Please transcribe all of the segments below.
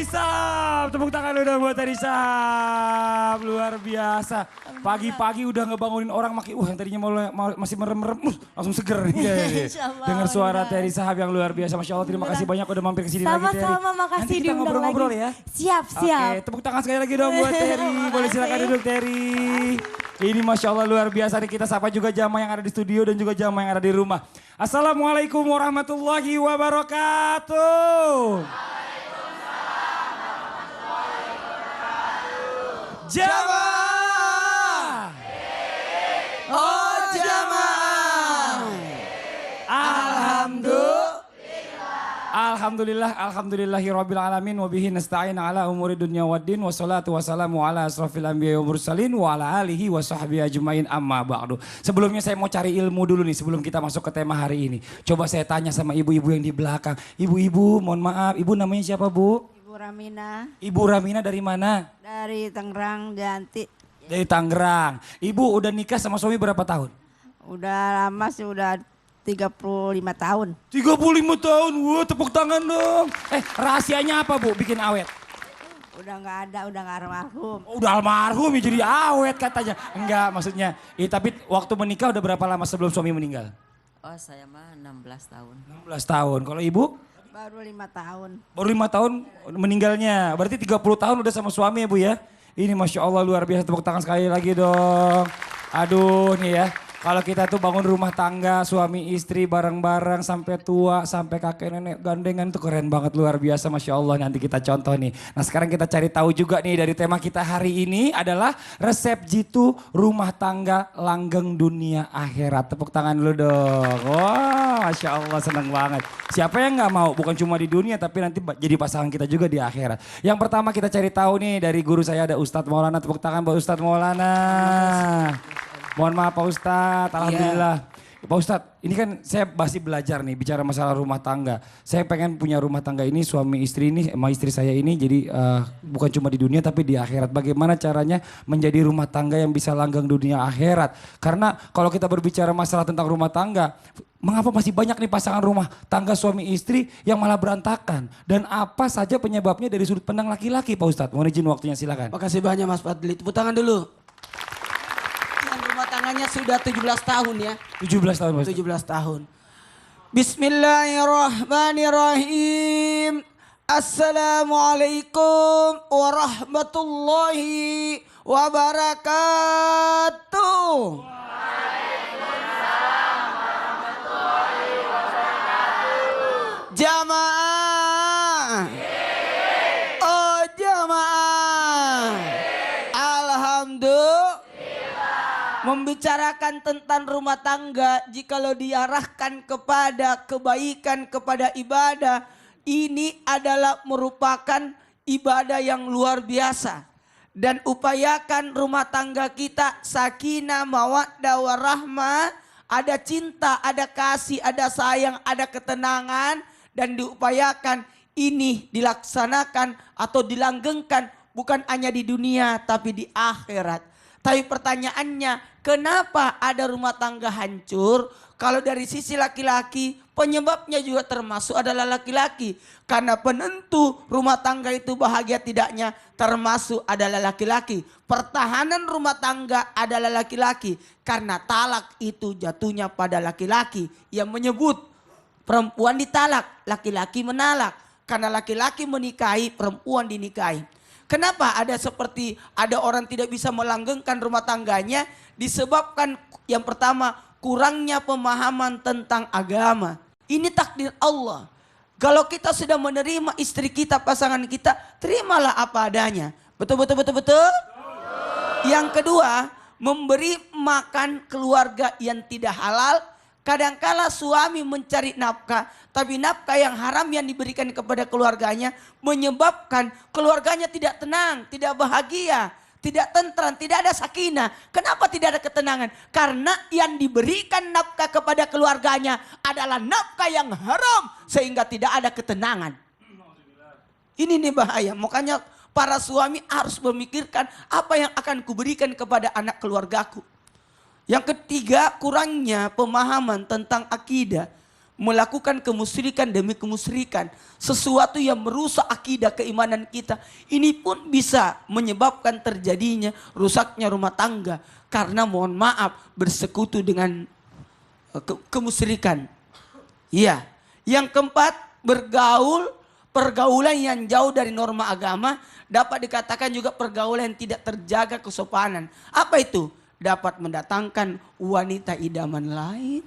Teri Sam. Tepuk tangan udah buat Teri Sam. Luar biasa. Pagi-pagi udah ngebangunin orang yang tadinya masih merem-merem. Langsung seger nih. Dengar suara Teri Sam yang luar biasa. Masya Allah, terima kasih banyak udah mampir ke sini lagi Teri. Sama-sama, makasih Nanti kita diundang ngobrol-ngobrol lagi. ya. Siap. Oke, tepuk tangan sekali lagi dong buat Teri. Boleh silakan duduk Teri. Ini Masya Allah luar biasa nih, kita sapa juga jamaah yang ada di studio dan juga jamaah yang ada di rumah. Assalamualaikum warahmatullahi wabarakatuh. Jamaah. Oh jamaah. Alhamdulillahirabbil alamin wa bihi nasta'in ala umuri dunya waddin wassalatu wassalamu ala asrofil anbiya'i wa mursalin wa ala alihi wa sahbihi ajmain amma ba'du. Sebelumnya saya mau cari ilmu dulu nih sebelum kita masuk ke tema hari ini. Coba saya tanya sama ibu-ibu yang di belakang. Ibu-ibu, mohon maaf, ibu namanya siapa, Bu? Ibu Ramina. Ibu Ramina dari mana? Dari Tangerang, Janti. Dari Tangerang. Ibu udah nikah sama suami berapa tahun? Udah lama sih, udah 35 tahun. 35 tahun, wah tepuk tangan dong. Rahasianya apa Bu bikin awet? Udah nggak ada, udah nggak almarhum. Oh, udah almarhum ya jadi awet katanya. Enggak maksudnya, tapi waktu menikah udah berapa lama sebelum suami meninggal? Oh saya mah 16 tahun. 16 tahun, kalau ibu? Baru 5 tahun. Baru 5 tahun meninggalnya, berarti 30 tahun udah sama suami ya Bu ya? Ini Masya Allah luar biasa, tepuk tangan sekali lagi dong. Aduh nih ya. Kalau kita tuh bangun rumah tangga, suami istri bareng-bareng sampai tua, sampai kakek nenek gandengan itu keren banget, luar biasa Masya Allah. Nanti kita contoh nih. Nah sekarang kita cari tahu juga nih dari tema kita hari ini adalah resep jitu rumah tangga langgeng dunia akhirat. Tepuk tangan dulu dong. Wah Masya Allah senang banget. Siapa yang gak mau, bukan cuma di dunia tapi nanti jadi pasangan kita juga di akhirat. Yang pertama kita cari tahu nih dari guru saya ada Ustadz Maulana. Tepuk tangan buat Ustadz Maulana. Mohon maaf Pak Ustadz, alhamdulillah. Iya. Pak Ustadz, ini kan saya masih belajar nih bicara masalah rumah tangga. Saya pengen punya rumah tangga ini, suami istri ini, sama istri saya ini jadi bukan cuma di dunia tapi di akhirat. Bagaimana caranya menjadi rumah tangga yang bisa langgeng dunia akhirat. Karena kalau kita berbicara masalah tentang rumah tangga, mengapa masih banyak nih pasangan rumah tangga suami istri yang malah berantakan? Dan apa saja penyebabnya dari sudut pandang laki-laki Pak Ustadz? Mohon izin waktunya silakan. Makasih banyak Mas Fadli, tepuk tangan dulu. Rumah tangganya sudah 17 tahun ya. 17 tahun Pak Ustadz. 17 tahun. Bismillahirrahmanirrahim. Assalamualaikum warahmatullahi wabarakatuh. Waalaikumsalam warahmatullahi wabarakatuh. Jamaah. Oh jamaah. Alhamdulillah. Membicarakan tentang rumah tangga, jikalau diarahkan kepada kebaikan, kepada ibadah, ini adalah merupakan ibadah yang luar biasa. Dan upayakan rumah tangga kita sakinah, mawaddah, warahmah, ada cinta, ada kasih, ada sayang, ada ketenangan. Dan diupayakan ini dilaksanakan atau dilanggengkan bukan hanya di dunia tapi di akhirat. Tapi pertanyaannya, kenapa ada rumah tangga hancur? Kalau dari sisi laki-laki, penyebabnya juga termasuk adalah laki-laki. Karena penentu rumah tangga itu bahagia tidaknya termasuk adalah laki-laki. Pertahanan rumah tangga adalah laki-laki. Karena talak itu jatuhnya pada laki-laki. Yang menyebut perempuan ditalak, laki-laki menalak. Karena laki-laki menikahi, perempuan dinikahi. Kenapa ada orang tidak bisa melanggengkan rumah tangganya? Disebabkan yang pertama kurangnya pemahaman tentang agama. Ini takdir Allah. Kalau kita sudah menerima istri kita, pasangan kita, terimalah apa adanya. Betul. Yang kedua, memberi makan keluarga yang tidak halal. Kadangkala suami mencari nafkah, tapi nafkah yang haram yang diberikan kepada keluarganya menyebabkan keluarganya tidak tenang, tidak bahagia, tidak tentram, tidak ada sakinah. Kenapa tidak ada ketenangan? Karena yang diberikan nafkah kepada keluarganya adalah nafkah yang haram sehingga tidak ada ketenangan. Ini nih bahaya, makanya para suami harus memikirkan apa yang akan kuberikan kepada anak keluargaku. Yang ketiga, kurangnya pemahaman tentang akidah. melakukan kemusyrikan demi kemusyrikan, sesuatu yang merusak akidah keimanan kita, ini pun bisa menyebabkan terjadinya rusaknya rumah tangga karena mohon maaf bersekutu dengan kemusyrikan. Iya. Yang keempat, pergaulan yang jauh dari norma agama dapat dikatakan juga pergaulan yang tidak terjaga kesopanan. Apa itu? Dapat mendatangkan wanita idaman lain,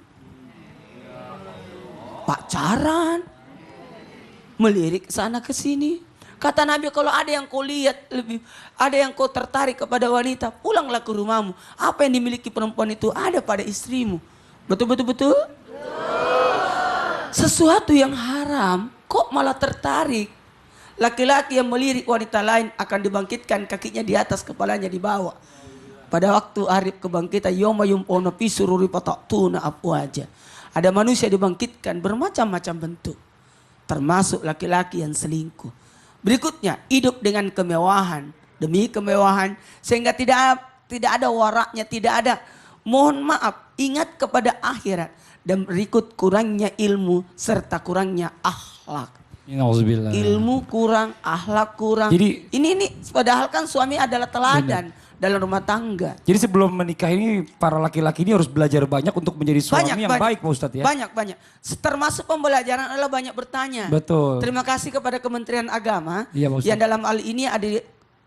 pacaran, melirik sana ke sini. Kata Nabi, kalau ada yang kau lihat ada yang kau tertarik kepada wanita, pulanglah ke rumahmu. Apa yang dimiliki perempuan itu ada pada istrimu. Betul? Sesuatu yang haram kok malah tertarik. Laki-laki yang melirik wanita lain akan dibangkitkan kakinya di atas, kepalanya di bawah. Pada waktu hari kebangkitan, yoma yumpona pisururi patatuna afwaja. Ada manusia dibangkitkan bermacam-macam bentuk. Termasuk laki-laki yang selingkuh. Berikutnya, hidup dengan kemewahan. Demi kemewahan, sehingga tidak ada waraknya, tidak ada. Mohon maaf, ingat kepada akhirat. Dan berikut kurangnya ilmu serta kurangnya akhlak. Ilmu kurang, akhlak kurang. Jadi, ini padahal kan suami adalah teladan dalam rumah tangga. Jadi sebelum menikah ini para laki-laki ini harus belajar banyak untuk menjadi suami yang baik Pak Ustadz ya. Banyak. Termasuk pembelajaran adalah banyak bertanya. Betul. Terima kasih kepada Kementerian Agama Iya, Pak Ustadz. yang dalam hal ini ada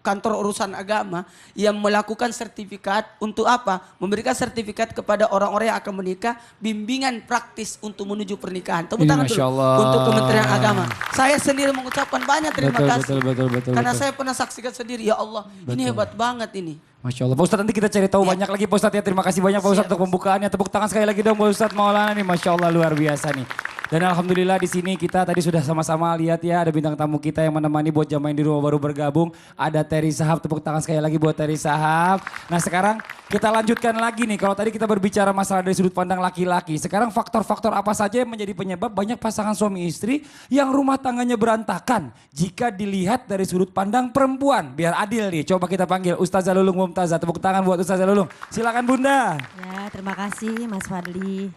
kantor urusan agama yang melakukan sertifikat untuk apa? Memberikan sertifikat kepada orang-orang yang akan menikah, bimbingan praktis untuk menuju pernikahan. Tepuk tangan Masya dulu Allah. untuk Kementerian Agama. Saya sendiri mengucapkan banyak terima kasih. Betul. Karena saya pernah saksikan sendiri, ya Allah, ini hebat banget ini. Masya Allah. Pak Ustadz nanti kita cari tahu banyak lagi Pak Ustadz ya. Terima kasih banyak Pak Ustadz untuk pembukaannya. Tepuk tangan sekali lagi dong Pak Ustadz Maulana nih. Masya Allah luar biasa nih. Dan alhamdulillah di sini kita tadi sudah sama-sama lihat ya, ada bintang tamu kita yang menemani buat jamaah yang di rumah baru bergabung. Ada Terry Sahab, tepuk tangan sekali lagi buat Terry Sahab. Nah sekarang kita lanjutkan lagi nih, kalau tadi kita berbicara masalah dari sudut pandang laki-laki. Sekarang faktor-faktor apa saja yang menjadi penyebab banyak pasangan suami istri yang rumah tangganya berantakan jika dilihat dari sudut pandang perempuan. Biar adil nih, coba kita panggil Ustazah Lulung Mumtazah. Tepuk tangan buat Ustazah Lulung. Silakan Bunda. Ya, terima kasih Mas Fadli.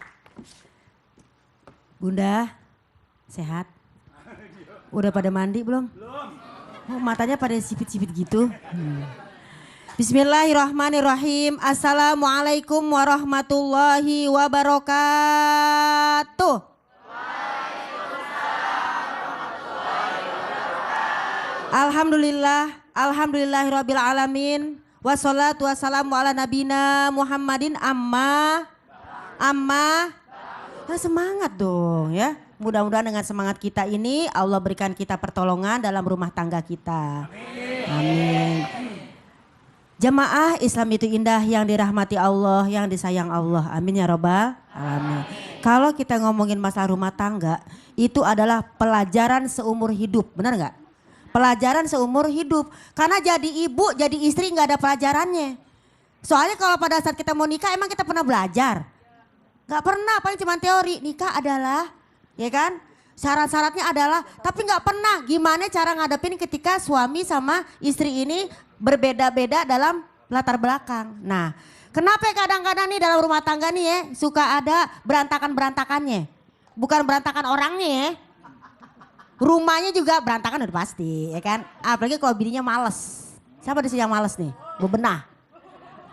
Bunda, sehat? Udah pada mandi belum? Belum. Oh, matanya pada sipit-sipit gitu. Bismillahirrahmanirrahim. Assalamualaikum warahmatullahi wabarakatuh. Alhamdulillahirabbil alamin. Wassalatu wassalamu ala nabina Muhammadin amma. Nah, semangat dong ya. Mudah-mudahan dengan semangat kita ini Allah berikan kita pertolongan dalam rumah tangga kita. Amin. Jamaah Islam itu indah yang dirahmati Allah, yang disayang Allah. Amin ya robbal alamin. Kalau kita ngomongin masalah rumah tangga, itu adalah pelajaran seumur hidup. Benar nggak? Pelajaran seumur hidup. Karena jadi ibu, jadi istri nggak ada pelajarannya. Soalnya kalau pada saat kita mau nikah emang kita pernah belajar? Gak pernah, paling cuma teori. Nikah adalah, ya kan, syarat-syaratnya adalah, tapi gak pernah gimana cara ngadepin ketika suami sama istri ini berbeda-beda dalam latar belakang. Nah, kenapa kadang-kadang nih dalam rumah tangga nih ya, suka ada berantakan-berantakannya. Bukan berantakan orangnya ya. Rumahnya juga berantakan udah pasti, ya kan. Apalagi kalau bininya males. Siapa di sini yang males nih? Bebenah.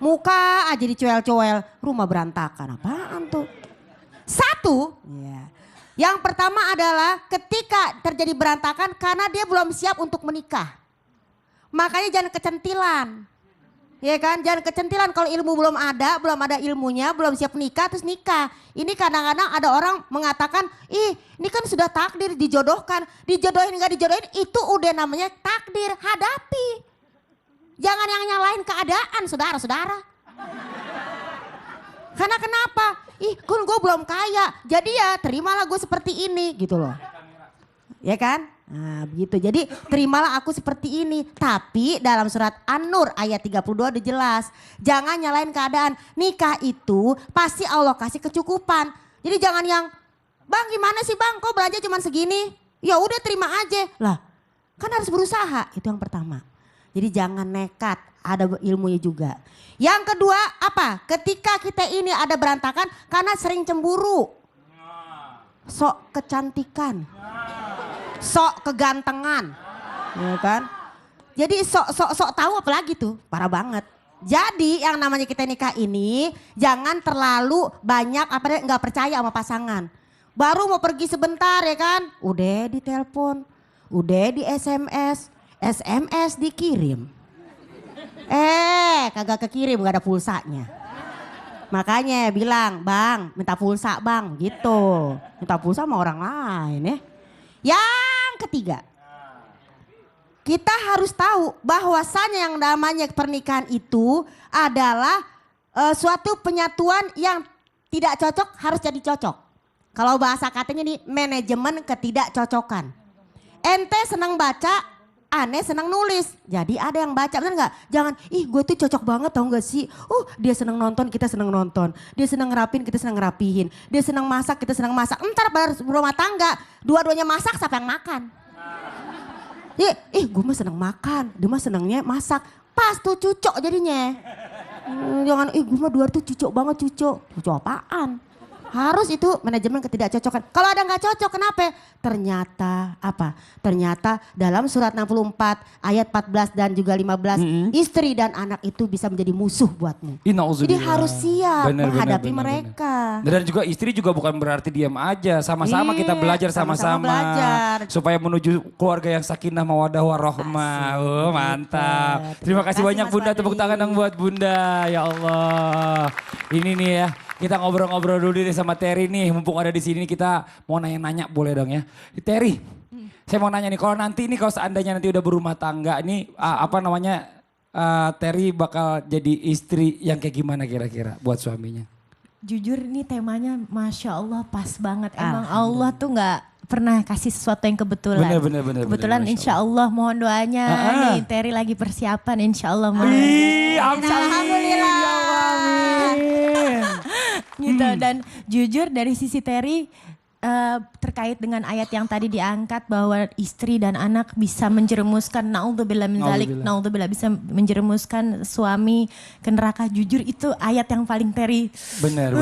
Muka aja dicoel-coel, rumah berantakan. Apaan tuh? Satu, ya. Yang pertama adalah ketika terjadi berantakan karena dia belum siap untuk menikah. Makanya jangan kecentilan. Ya kan, jangan kecentilan kalau ilmu belum ada ilmunya, belum siap nikah terus nikah. Ini kadang-kadang ada orang mengatakan, ih ini kan sudah takdir dijodohkan. Dijodohin gak dijodohin itu udah namanya takdir, hadapi. Jangan yang nyalain keadaan saudara-saudara. Karena kenapa? Ih kan gue belum kaya. Jadi ya terimalah gue seperti ini gitu loh. Ya kan? Nah begitu. Jadi terimalah aku seperti ini. Tapi dalam surat An-Nur ayat 32 udah jelas. Jangan nyalain keadaan. Nikah itu pasti Allah kasih kecukupan. Jadi jangan yang, bang gimana sih bang kok belanja cuma segini? Ya udah terima aja. Lah kan harus berusaha. Itu yang pertama. Jadi jangan nekat, ada ilmunya juga. Yang kedua apa? Ketika kita ini ada berantakan karena sering cemburu. sok kecantikan, sok kegantengan, ya kan? Jadi sok tahu apalagi tuh, parah banget. Jadi yang namanya kita nikah ini jangan terlalu banyak nggak percaya sama pasangan. Baru mau pergi sebentar ya kan, udah ditelepon, udah di SMS dikirim. Kagak kekirim, gak ada pulsanya. Makanya bilang, bang minta pulsa bang gitu. Minta pulsa sama orang lain ya. Yang ketiga, kita harus tahu bahwasannya yang namanya pernikahan itu adalah suatu penyatuan yang tidak cocok harus jadi cocok. Kalau bahasa katanya nih manajemen ketidakcocokan. Ente senang baca, aneh senang nulis. Jadi ada yang baca, bener gak? Jangan, gue tuh cocok banget tau gak sih? Dia senang nonton, kita senang nonton. Dia senang ngerapin, kita senang ngerapihin. Dia senang masak, kita senang masak. Ntar pada rumah tangga, dua-duanya masak, siapa yang makan? Gue mah senang makan, dia mah senangnya masak. Pas tuh cucok jadinya. Jangan, gue mah dua tuh cucok banget cucok. Cucok apaan? Harus itu manajemen ketidakcocokan. Kalau ada nggak cocok kenapa? Ternyata apa? Ternyata dalam surat 64 ayat 14 dan juga 15 istri dan anak itu bisa menjadi musuh buatmu. Jadi harus siap menghadapi mereka. Dan juga istri juga bukan berarti diam aja. Sama-sama kita belajar sama-sama. Supaya menuju keluarga yang sakinah mawadah warahmah. Mantap. Terima kasih banyak Bunda. Tepuk tangan dong buat Bunda. Ya Allah. Ini nih ya. Kita ngobrol-ngobrol dulu nih sama Terry nih, mumpung ada di sini kita mau nanya-nanya boleh dong ya. Terry, saya mau nanya nih, kalau nanti ini kalau seandainya nanti udah berumah tangga ini Terry bakal jadi istri yang kayak gimana kira-kira buat suaminya? Jujur nih temanya Masya Allah pas banget. Emang Allah tuh gak pernah kasih sesuatu yang kebetulan. Bener, kebetulan insya Allah mohon doanya nih Terry lagi persiapan insya Allah. Amin. Alhamdulillah. Gitu. Dan jujur dari sisi Terry terkait dengan ayat yang tadi diangkat bahwa istri dan anak bisa menjerumuskan naudzubillah min dzalik, naudzubillah bisa menjerumuskan suami ke neraka. Jujur itu ayat yang paling Terry bener,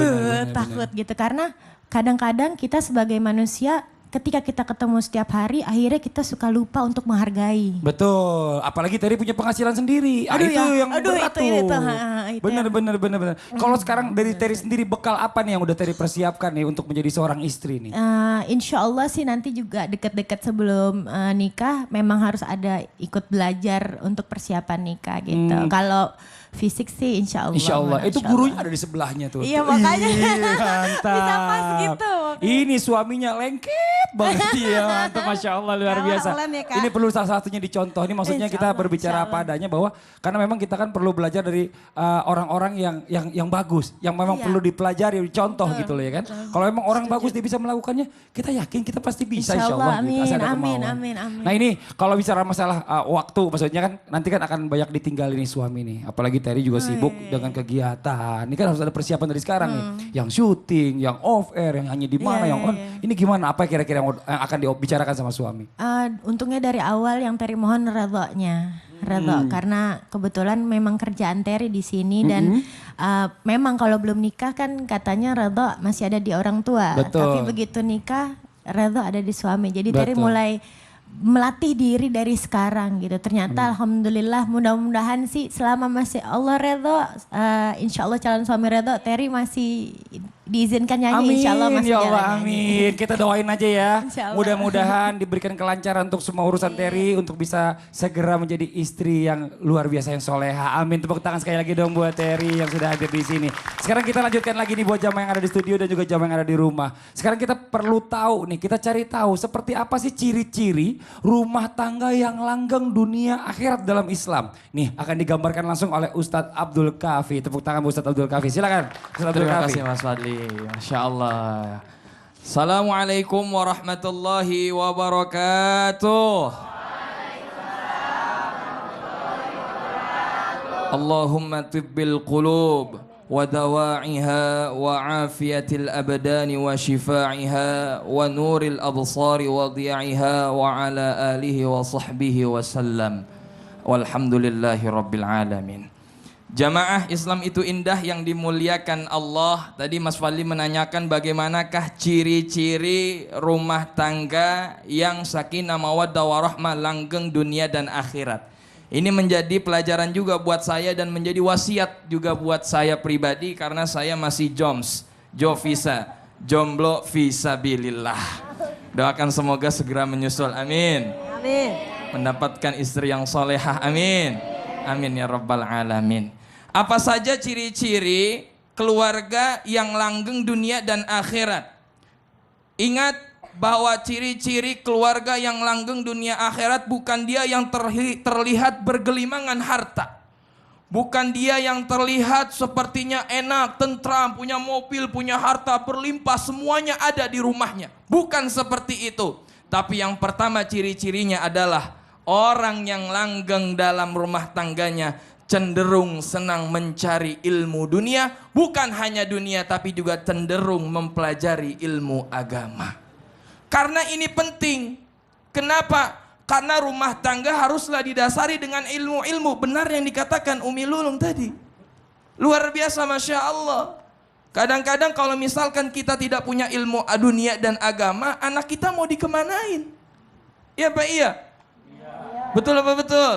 takut gitu karena kadang-kadang kita sebagai manusia ketika kita ketemu setiap hari akhirnya kita suka lupa untuk menghargai. Betul, apalagi Terry punya penghasilan sendiri. Itu yang berat tuh. Itu bener. Kalau sekarang dari Terry sendiri bekal apa nih yang udah Terry persiapkan nih untuk menjadi seorang istri nih? Insya Allah sih nanti juga deket-deket sebelum nikah memang harus ada ikut belajar untuk persiapan nikah gitu. Kalau fisik sih insya Allah. Insya Allah, itu gurunya ada di sebelahnya tuh. Iya makanya. Mantap. Bisa pas gitu. Ini suaminya lengket banget ya, mantap Masya Allah luar biasa. Ini perlu salah satunya dicontoh, ini maksudnya kita berbicara apa adanya bahwa karena memang kita kan perlu belajar dari orang-orang yang bagus, yang memang perlu dipelajari, dicontoh gitu loh ya kan. Kalau memang orang bagus dia bisa melakukannya, kita yakin kita pasti bisa insya Allah. Amin. Nah ini kalau bicara masalah waktu, maksudnya kan nanti kan akan banyak ditinggalin nih suami nih, apalagi Terry juga sibuk dengan kegiatan. Ini kan harus ada persiapan dari sekarang nih. Yang syuting, yang off air, yang hanya di mana, yang on. Ini gimana? Apa kira-kira yang akan dibicarakan sama suami? Untungnya dari awal yang Terry mohon redhonya. Redho karena kebetulan memang kerjaan Terry di sini dan memang kalau belum nikah kan katanya redho masih ada di orang tua. Betul. Tapi begitu nikah redho ada di suami. Jadi Terry mulai melatih diri dari sekarang gitu. Ternyata alhamdulillah mudah-mudahan sih selama masih Allah redho, insya Allah calon suami redho, Terry masih diizinkan nyanyi insya Allah masih ya Allah, jalan amin. Kita doain aja ya. Mudah-mudahan diberikan kelancaran untuk semua urusan Terry untuk bisa segera menjadi istri yang luar biasa yang soleha. Amin. Tepuk tangan sekali lagi dong buat Terry yang sudah hadir di sini. Sekarang kita lanjutkan lagi nih buat jamaah yang ada di studio dan juga jamaah yang ada di rumah. Sekarang kita perlu tahu nih, kita cari tahu seperti apa sih ciri-ciri rumah tangga yang langgeng dunia akhirat dalam Islam. Nih akan digambarkan langsung oleh Ustadz Abdul Kafi. Tepuk tangan buat Ustadz Abdul Kafi. Silakan Ustadz Abdul Kafi. Terima kasih Mas Fadli. Masya Allah. Assalamualaikum warahmatullahi wabarakatuh. Allahumma tibbil qulub wa dawa'iha wa afiyatil abdani wa shifa'iha wa nuril absari wa diya'iha wa ala alihi wa sahbihi wa sallam. Walhamdulillahi rabbil alamin. Jamaah Islam itu indah yang dimuliakan Allah. Tadi Mas Fadli menanyakan bagaimanakah ciri-ciri rumah tangga yang sakinah mawaddah warahmah, langgeng dunia dan akhirat. Ini menjadi pelajaran juga buat saya dan menjadi wasiat juga buat saya pribadi karena saya masih jovisa, jomblo visabilillah. Doakan semoga segera menyusul, amin. Amin. Mendapatkan istri yang solehah, amin. Amin ya rabbal alamin. Apa saja ciri-ciri keluarga yang langgeng dunia dan akhirat? Ingat bahwa ciri-ciri keluarga yang langgeng dunia akhirat bukan dia yang terlihat bergelimangan harta. Bukan dia yang terlihat sepertinya enak, tentram, punya mobil, punya harta berlimpah, semuanya ada di rumahnya. Bukan seperti itu. Tapi yang pertama ciri-cirinya adalah orang yang langgeng dalam rumah tangganya cenderung senang mencari ilmu dunia, bukan hanya dunia tapi juga cenderung mempelajari ilmu agama. Karena ini penting. Kenapa? Karena rumah tangga haruslah didasari dengan ilmu-ilmu. Benar yang dikatakan Umi Lulung tadi. Luar biasa, Masya Allah. Kadang-kadang kalau misalkan kita tidak punya ilmu dunia dan agama, anak kita mau dikemanain? Iya Pak, iya? Betul apa betul?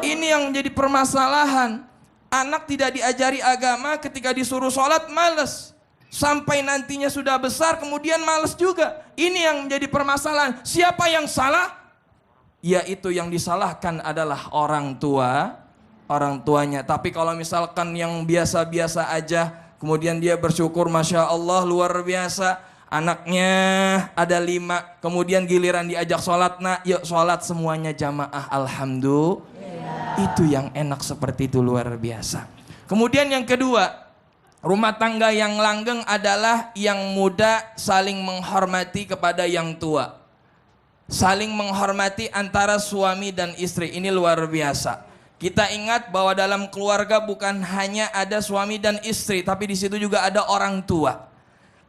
Ini yang menjadi permasalahan. Anak tidak diajari agama, ketika disuruh sholat males. Sampai nantinya sudah besar kemudian males juga. Ini yang menjadi permasalahan. Siapa yang salah? Yaitu yang disalahkan adalah orang tuanya. Tapi kalau misalkan yang biasa-biasa aja, kemudian dia bersyukur, Masya Allah luar biasa, anaknya ada 5, kemudian giliran diajak sholat, nak yuk sholat semuanya jamaah, alhamdulillah. Itu yang enak, seperti itu, luar biasa. Kemudian yang kedua, rumah tangga yang langgeng adalah yang muda saling menghormati kepada yang tua. Saling menghormati antara suami dan istri, ini luar biasa. Kita ingat bahwa dalam keluarga bukan hanya ada suami dan istri, tapi di situ juga ada orang tua.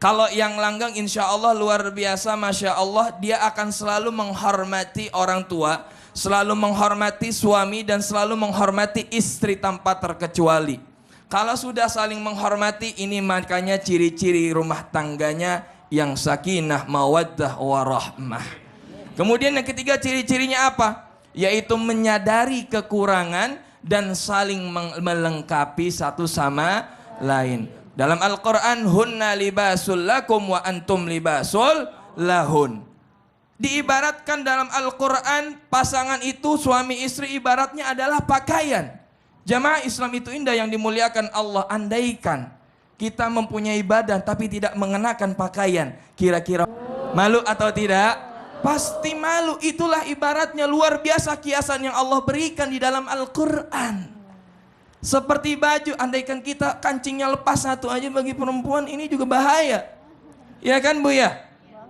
Kalau yang langgeng insya Allah luar biasa, Masya Allah, dia akan selalu menghormati orang tua, selalu menghormati suami dan selalu menghormati istri tanpa terkecuali. Kalau sudah saling menghormati, ini makanya ciri-ciri rumah tangganya yang sakinah, mawaddah, warahmah. Kemudian yang ketiga ciri-cirinya apa? Yaitu menyadari kekurangan dan saling melengkapi satu sama lain. Dalam Al-Quran, hunna libasul lakum wa antum libasul lahun. Diibaratkan dalam Al-Quran, pasangan itu suami istri ibaratnya adalah pakaian. Jamaah Islam itu indah yang dimuliakan Allah. Andaikan kita mempunyai badan tapi tidak mengenakan pakaian, kira-kira malu atau tidak? Pasti malu. Itulah ibaratnya, luar biasa kiasan yang Allah berikan di dalam Al-Quran. Seperti baju, andaikan kita kancingnya lepas satu aja bagi perempuan, ini juga bahaya. Iya kan Bu ya?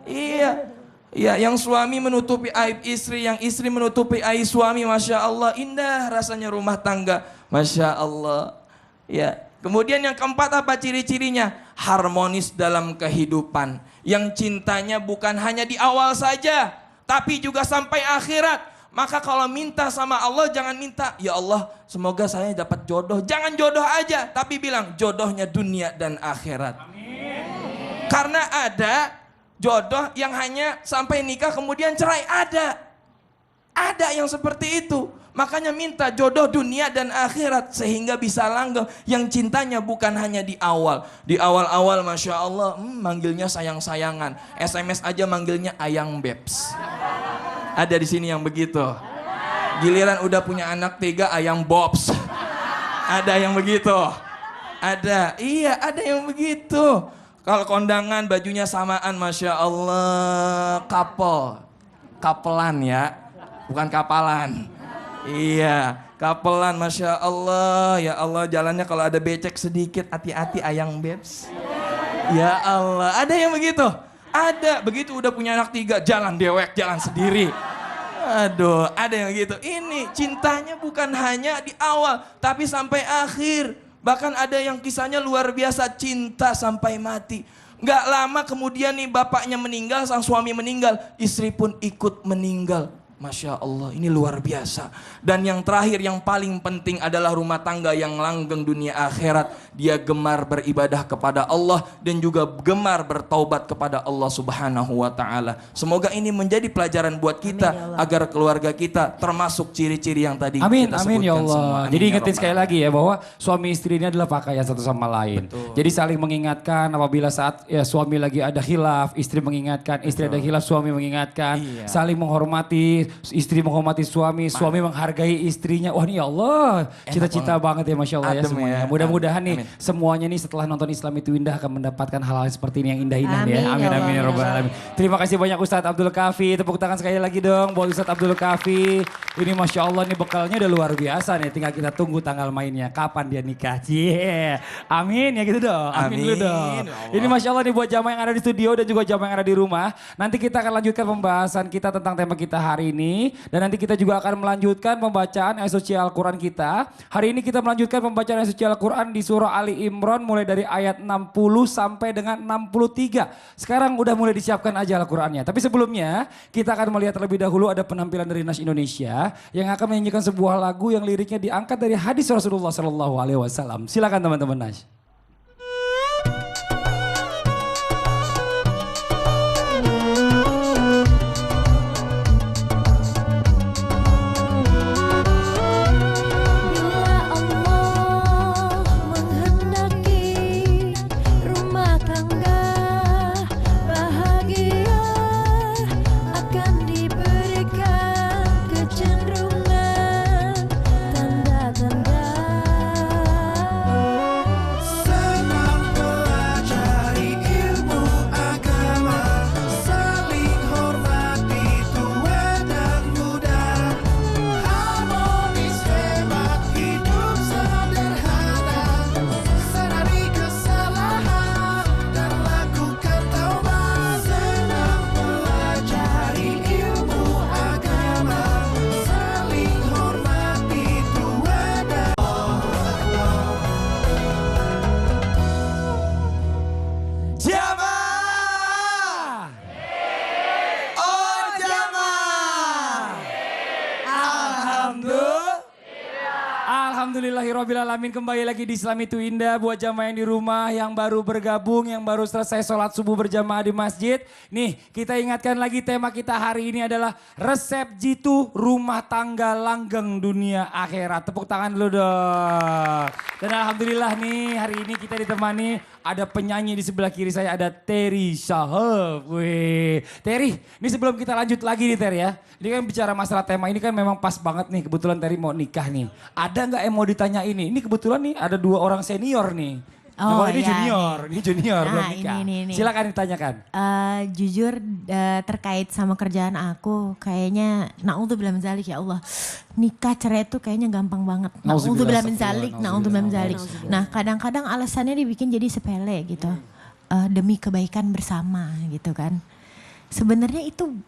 Iya. Ya, yang suami menutupi aib istri, yang istri menutupi aib suami, Masya Allah, indah rasanya rumah tangga, Masya Allah. Ya, kemudian yang keempat apa ciri-cirinya? Harmonis dalam kehidupan, yang cintanya bukan hanya di awal saja, tapi juga sampai akhirat. Maka kalau minta sama Allah, jangan minta, ya Allah semoga saya dapat jodoh. Jangan jodoh aja, tapi bilang jodohnya dunia dan akhirat. Amin. Karena ada jodoh yang hanya sampai nikah kemudian cerai, ada yang seperti itu. Makanya minta jodoh dunia dan akhirat sehingga bisa langgeng, yang cintanya bukan hanya di awal. Di awal-awal Masya Allah manggilnya sayang-sayangan, SMS aja manggilnya ayang bebs. Ada di sini yang begitu. Giliran udah punya anak 3, ayang bobs. Ada yang begitu. Ada, iya ada yang begitu. Kalau kondangan bajunya samaan, Masya Allah, kapelan ya, bukan kapalan. Iya, kapelan, Masya Allah. Ya Allah, jalannya kalau ada becek sedikit, hati-hati ayang bebs. Ya Allah, ada yang begitu? Ada, begitu udah punya anak 3, jalan dewek, jalan sendiri. Aduh, ada yang gitu. Ini cintanya bukan hanya di awal, tapi sampai akhir. Bahkan ada yang kisahnya luar biasa, cinta sampai mati. Gak lama kemudian nih bapaknya meninggal, sang suami meninggal, istri pun ikut meninggal. Masya Allah, ini luar biasa. Dan yang terakhir, yang paling penting adalah rumah tangga yang langgeng dunia akhirat. Dia gemar beribadah kepada Allah dan juga gemar bertaubat kepada Allah Subhanahu wa Ta'ala. Semoga ini menjadi pelajaran buat kita agar keluarga kita termasuk ciri-ciri yang tadi Amin, kita amin ya sebutkan Allah. semua. Amin Jadi ya ingetin Rabbal sekali lagi ya bahwa suami istri ini adalah pakaian satu sama lain. Jadi saling mengingatkan apabila saat ya, suami lagi ada khilaf, istri mengingatkan, istri ada khilaf, suami mengingatkan. Iya. Saling menghormati, istri menghormati suami, suami menghargai istrinya. Wah ini ya Allah, cita-cita banget ya Masya Allah ya Adem semuanya. ya. Mudah-mudahan nih Amin. semuanya nih setelah nonton Islam itu Indah akan mendapatkan hal-hal seperti ini yang indah-indah Amin, ya. ya Amin, Allah, amin ya ya Rabbal Allah. Alamin. Terima kasih banyak Ustadz Abdul Kafi. Tepuk tangan sekali lagi dong buat Ustadz Abdul Kafi. Ini Masya Allah nih bekalnya udah luar biasa nih. Tinggal kita tunggu tanggal mainnya. Kapan dia nikah? Cie. Amin ya gitu dong. Amin, dulu Amin, dong. ya Allah. Ini Masya Allah nih buat jamaah yang ada di studio dan juga jamaah yang ada di rumah. Nanti kita akan lanjutkan pembahasan kita tentang tema kita hari ini. Dan nanti kita juga akan melanjutkan pembacaan ayat suci Al-Quran kita. Hari ini kita melanjutkan pembacaan ayat suci Al-Quran di surah Ali Imran mulai dari ayat 60 sampai dengan 63. Sekarang udah mulai disiapkan aja Al-Qurannya. Tapi sebelumnya kita akan melihat terlebih dahulu ada penampilan dari Nas Indonesia yang akan menyanyikan sebuah lagu yang liriknya diangkat dari hadis Rasulullah SAW. Silakan teman-teman Nas. Bila Allah menghendaki rumah tangga bahagia akan diberikan kecenderungan tanda-tanda. Senang pelajari ilmu agama, saling hormati tua dan muda, harmonis hemat hidup sederhana, sadari kesalahan dan lakukan taubat. Senang pelajari ilmu agama, saling hormati tua dan Jamaah! Oh jamaah! Alhamdulillahirrahmanirrahim. Kembali lagi di Islam itu Indah. Buat jamaah yang di rumah, yang baru bergabung, yang baru selesai sholat subuh berjamaah di masjid. Nih kita ingatkan lagi tema kita hari ini adalah resep jitu rumah tangga langgeng dunia akhirat. Tepuk tangan dulu dong. Dan alhamdulillah nih hari ini kita ditemani ada penyanyi di sebelah kiri saya, ada Terry Shahab. Wih, Terry, ini sebelum kita lanjut lagi nih Terry ya. Ini kan bicara masalah tema ini kan memang pas banget nih. Kebetulan Terry mau nikah nih. Ada nggak yang mau ditanya ini? Ini kebetulan nih ada 2 orang senior nih. Oh, Nah, ini iya, junior, ini junior belum Nah, nikah. ini. Silakan ditanyakan. Jujur terkait sama kerjaan aku kayaknya naudzubillah min zalik ya Allah. Nikah cerai itu kayaknya gampang banget. Naudzubillah min zalik, naudzubillah min zalik. Nah, kadang-kadang alasannya dibikin jadi sepele gitu. Demi kebaikan bersama gitu kan. Sebenarnya itu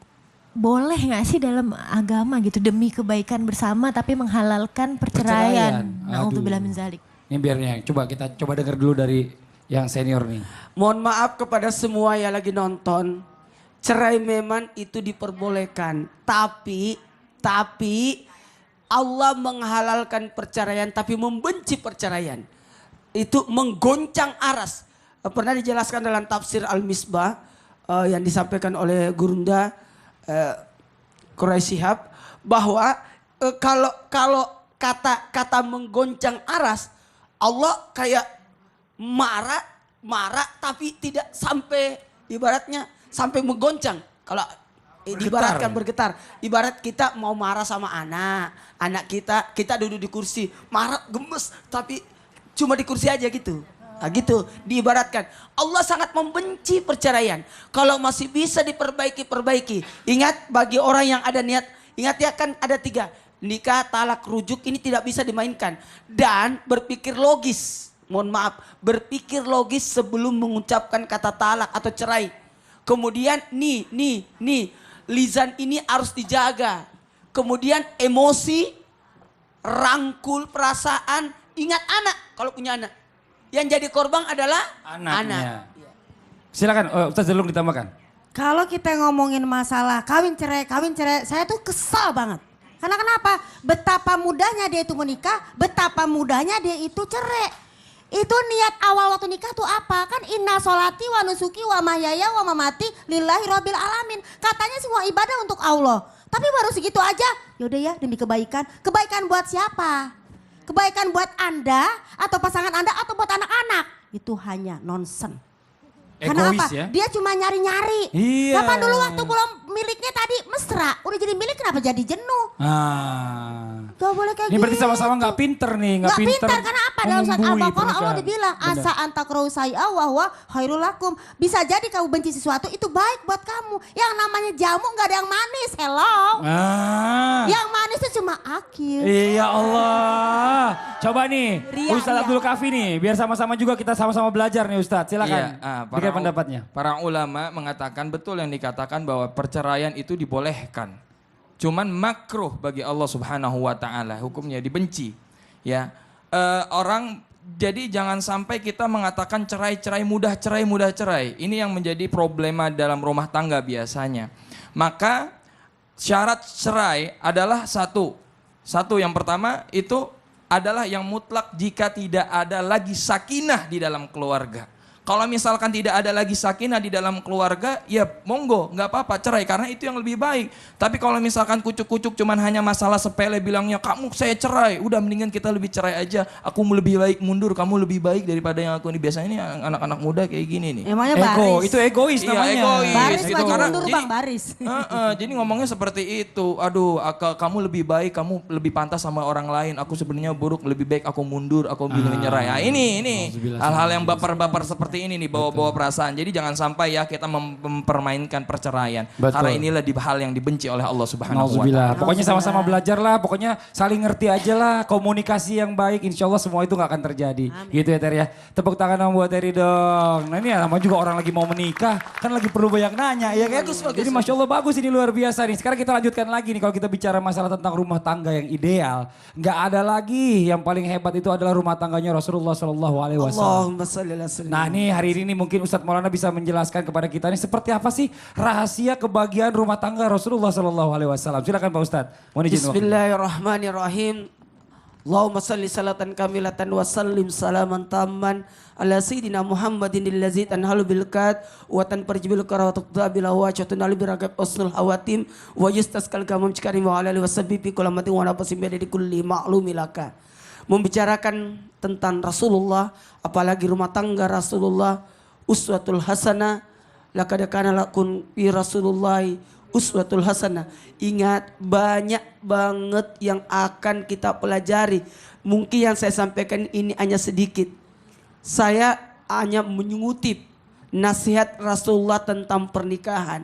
boleh nggak sih dalam agama gitu demi kebaikan bersama tapi menghalalkan perceraian. Naudzubillah min zalik. Ini biarnya, kita coba dengar dulu dari yang senior nih. Mohon maaf kepada semua yang lagi nonton. Cerai memang itu diperbolehkan. Tapi Allah menghalalkan perceraian tapi membenci perceraian. Itu menggoncang aras. Pernah dijelaskan dalam tafsir Al-Misbah yang disampaikan oleh Gurunda Quraisy Shihab bahwa kalau kata menggoncang aras, Allah kayak marah tapi tidak sampai ibaratnya sampai menggoncang. Kalau diibaratkan bergetar. Ibarat kita mau marah sama anak kita duduk di kursi, marah gemes tapi cuma di kursi aja gitu. Nah, gitu diibaratkan. Allah sangat membenci perceraian. Kalau masih bisa perbaiki. Ingat bagi orang yang ada niat, ingat ya kan ada 3. Nikah, talak, rujuk ini tidak bisa dimainkan. Dan berpikir logis. Mohon maaf, berpikir logis sebelum mengucapkan kata talak atau cerai. Kemudian nih, lisan ini harus dijaga. Kemudian emosi, rangkul perasaan, ingat anak kalau punya anak. Yang jadi korban adalah Anaknya. anak. Silakan, Ustaz Jalung ditambahkan. Kalau kita ngomongin masalah kawin cerai, saya tuh kesal banget. Karena kenapa? Betapa mudahnya dia itu menikah, betapa mudahnya dia itu cerai. Itu niat awal waktu nikah tuh apa? Kan inna sholati wa nusuki wa mahyaya wa mamati lillahi rabbil alamin. Katanya semua ibadah untuk Allah. Tapi baru segitu aja, yaudah ya demi kebaikan. Kebaikan buat siapa? Kebaikan buat Anda atau pasangan Anda atau buat anak-anak? Itu hanya nonsen. Karena Egois apa? ya. Dia cuma nyari-nyari. Iya. Kapan dulu waktu belum miliknya tadi mesra. Udah jadi milik kenapa jadi jenuh? Gak boleh kayak Ini berarti gitu. sama-sama gak pinter nih. Gak pintar karena apa? Dalam surat mengumbui Al-Baqarah Allah pernikahan. dibilang Benar. asa antakrau say'a wa huwa khairul lakum. Bisa jadi kamu benci sesuatu itu baik buat kamu. Yang namanya jamu gak ada yang manis. Hello. Yang manis itu cuma akil. Iya Allah. Coba nih Ria, Ustadz Ria. Abdul Kafi nih. Biar sama-sama juga kita sama-sama belajar nih Ustadz. Silakan. Berikan pendapatnya. Para ulama mengatakan betul yang dikatakan bahwa perceraian itu dibolehkan. Cuman makruh bagi Allah Subhanahu wa taala, hukumnya dibenci. Ya. Jadi jangan sampai kita mengatakan cerai mudah cerai. Ini yang menjadi problema dalam rumah tangga biasanya. Maka syarat cerai adalah satu. Yang pertama itu adalah yang mutlak jika tidak ada lagi sakinah di dalam keluarga. Kalau misalkan tidak ada lagi sakinah di dalam keluarga, ya monggo, nggak apa-apa cerai karena itu yang lebih baik. Tapi kalau misalkan kucuk-kucuk cuman hanya masalah sepele bilangnya kamu saya cerai, udah mendingan kita lebih cerai aja. Aku lebih baik mundur, kamu lebih baik daripada yang aku ini. Biasanya ini anak-anak muda kayak gini nih. Emangnya baris. Itu egois Iya, namanya. egois. Baris Gitu. maju Karena mundur jadi- bang, baris. Jadi ngomongnya seperti itu. Aduh, kamu lebih baik, kamu lebih pantas sama orang lain. Aku sebenarnya buruk, lebih baik aku mundur, aku bilang nyerai. Nah, ini hal-hal yang baper-baper seperti ini nih, bawa-bawa perasaan. Jadi jangan sampai ya kita mempermainkan perceraian. Betul. Karena inilah hal yang dibenci oleh Allah Subhanahu wa Nauzubillah. taala. Pokoknya sama-sama belajar lah, pokoknya saling ngerti aja lah, komunikasi yang baik, insya Allah semua itu gak akan terjadi. Gitu ya Ter ya. Tepuk tangan dong buat Teri dong. Nah ini ya namanya juga orang lagi mau menikah, kan lagi perlu banyak nanya ya kan. Jadi Masya Allah bagus ini luar biasa nih. Sekarang kita lanjutkan lagi nih kalau kita bicara masalah tentang rumah tangga yang ideal. Gak ada lagi yang paling hebat itu adalah rumah tangganya Rasulullah SAW. Allahumma shalli ala sayyidina. Nah nih hari ini mungkin Ustadz Maulana bisa menjelaskan kepada kita nih seperti apa sih rahasia kebahagiaan rumah tangga Rasulullah SAW. Silakan Pak Ustadz. Mohon izin waktu. Bismillahirrahmanirrahim. Allahumma salli salatan kamilatan wa sallim salaman tamman ala sayyidina Muhammadin allazi tanhalu bil kad wa tanfarjibil karawatubda bil hawajatun ali biragab usnul hawatim wa yustaskal kamum cikarim wa ala alihi wasabbi fi kulamatin wa nafasim di kulli ma'lumilaka. Membicarakan tentang Rasulullah, apalagi rumah tangga Rasulullah, uswatul hasanah, laqad kana lakum fi Rasulullah uswatul hasanah. Ingat banyak banget yang akan kita pelajari. Mungkin yang saya sampaikan ini hanya sedikit. Saya hanya mengutip nasihat Rasulullah tentang pernikahan.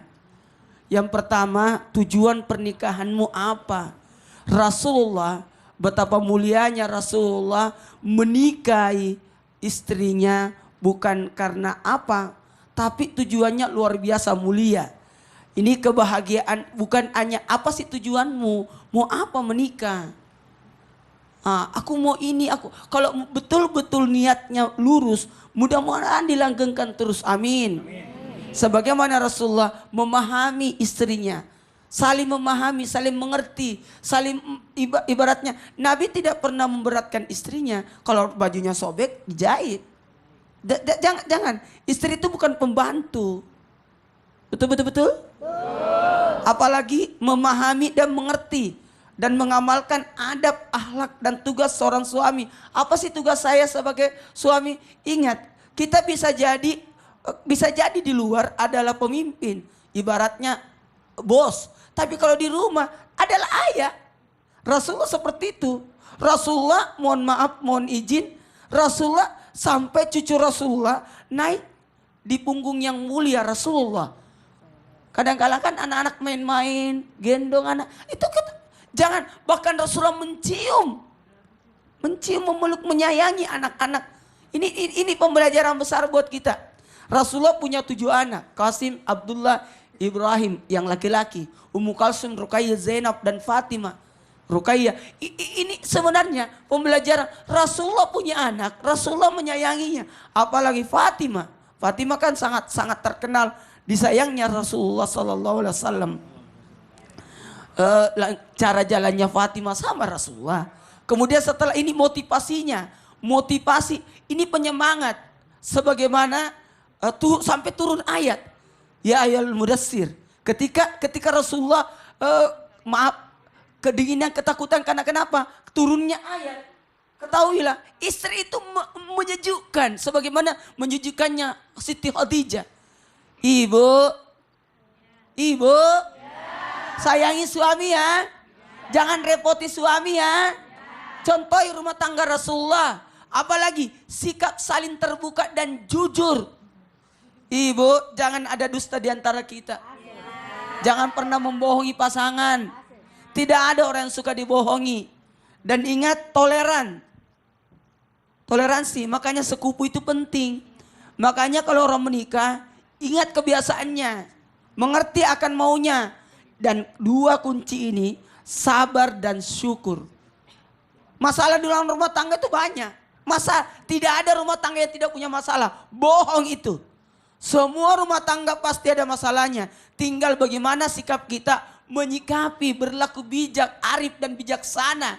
Yang pertama, tujuan pernikahanmu apa? Rasulullah, betapa mulianya Rasulullah menikahi istrinya bukan karena apa, tapi tujuannya luar biasa mulia. Ini kebahagiaan bukan hanya apa sih tujuanmu, mau apa menikah. Aku mau ini, aku kalau betul-betul niatnya lurus, mudah-mudahan dilanggengkan terus, amin. Sebagaimana Rasulullah memahami istrinya, saling memahami, saling mengerti, saling ibaratnya Nabi tidak pernah memberatkan istrinya. Kalau bajunya sobek dijahit. Jangan, istri itu bukan pembantu. Betul. Apalagi memahami dan mengerti dan mengamalkan adab, akhlak dan tugas seorang suami. Apa sih tugas saya sebagai suami? Ingat, kita bisa jadi di luar adalah pemimpin, ibaratnya bos. Tapi kalau di rumah adalah ayah. Rasulullah seperti itu. Rasulullah, mohon izin, Rasulullah sampai cucu Rasulullah naik di punggung yang mulia Rasulullah. Kadang-kadang kan anak-anak main-main, gendong anak. Itu kita, jangan, bahkan Rasulullah mencium, memeluk, menyayangi anak-anak. Ini pembelajaran besar buat kita. Rasulullah punya 7 anak, Qasim, Abdullah, Ibrahim yang laki-laki, Ummu Kalsum, Ruqayyah, Zainab dan Fatimah. Ruqayyah, ini sebenarnya pembelajaran. Rasulullah punya anak, Rasulullah menyayanginya. Apalagi Fatimah. Fatimah kan sangat terkenal disayangnya Rasulullah Sallallahu Alaihi Wasallam. Cara jalannya Fatimah sama Rasulullah. Kemudian setelah ini motivasinya, motivasi ini penyemangat, sebagaimana sampai turun ayat, ya ayyuhal mudassir. Ketika Rasulullah kedinginan, ketakutan karena kenapa? Turunnya ayat. Ketahuilah, istri itu menyejukkan sebagaimana menyejukkannya Siti Khadijah. Ibu, sayangi suami ya. Jangan repoti suami ya. Contohi rumah tangga Rasulullah. Apalagi sikap saling terbuka dan jujur. Ibu, jangan ada dusta di antara kita. Jangan pernah membohongi pasangan. Tidak ada orang yang suka dibohongi. Dan ingat, toleransi, makanya sekupu itu penting. Makanya kalau orang menikah, ingat kebiasaannya, mengerti akan maunya. Dan dua kunci ini, sabar dan syukur. Masalah di dalam rumah tangga itu banyak. Tidak ada rumah tangga yang tidak punya masalah. Bohong itu. Semua rumah tangga pasti ada masalahnya. Tinggal bagaimana sikap kita menyikapi, berlaku bijak, arif dan bijaksana.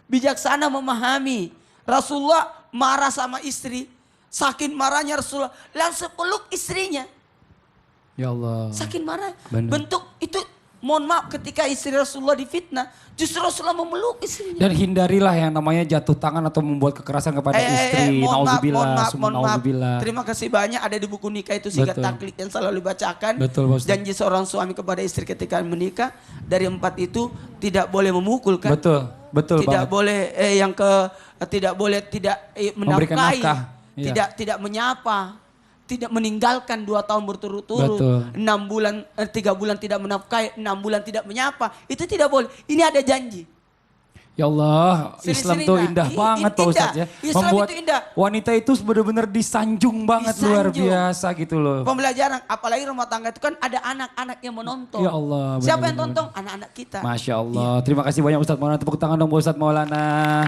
Bijaksana memahami. Rasulullah marah sama istri. Saking marahnya Rasulullah langsung peluk istrinya. Ya Allah. Saking marah. Benar. Bentuk itu, mohon maaf, ketika istri Rasulullah difitnah, justru Rasulullah memeluk istrinya. Dan hindarilah yang namanya jatuh tangan atau membuat kekerasan kepada istri. Nauzubillah, summa nauzubillah. Terima kasih banyak, ada di buku nikah itu sigat taklid yang selalu dibacakan. Betul, Pak Ustaz. Janji seorang suami kepada istri ketika menikah, dari 4 itu tidak boleh memukul kan? Betul Tidak banget. boleh tidak Memberikan menafkahi, nafkah. Iya. tidak menyapa, tidak meninggalkan 2 tahun berturut-turut, Betul. 6 bulan, 3 bulan tidak menafkahi, 6 bulan tidak menyapa, itu tidak boleh. Ini ada janji. Ya Allah, Islam tuh indah banget Pak Ustadz ya. Islam Membuat itu indah. wanita itu benar-benar disanjung banget, luar biasa gitu loh. Pembelajaran, apalagi rumah tangga itu kan ada anak-anak yang menonton. Ya Allah. Siapa yang benar-benar. tonton? Anak-anak kita. Masya Allah. Terima kasih banyak Ustadz Maulana. Tepuk tangan dong buat Ustadz Maulana.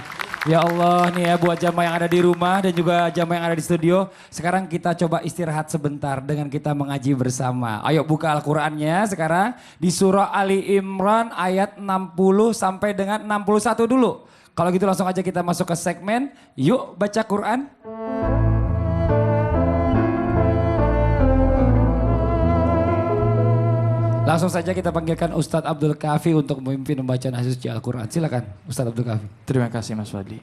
Ya Allah nih ya buat jamaah yang ada di rumah dan juga jamaah yang ada di studio. Sekarang kita coba istirahat sebentar dengan kita mengaji bersama. Ayo buka Al-Qur'annya sekarang di surah Ali Imran ayat 60 sampai dengan 61 dulu. Kalau gitu langsung aja kita masuk ke segmen Yuk Baca Quran. Langsung saja kita panggilkan Ustadz Abdul Kafi untuk memimpin pembacaan ayat suci Al-Quran. Silakan Ustadz Abdul Kafi. Terima kasih Mas Fadli.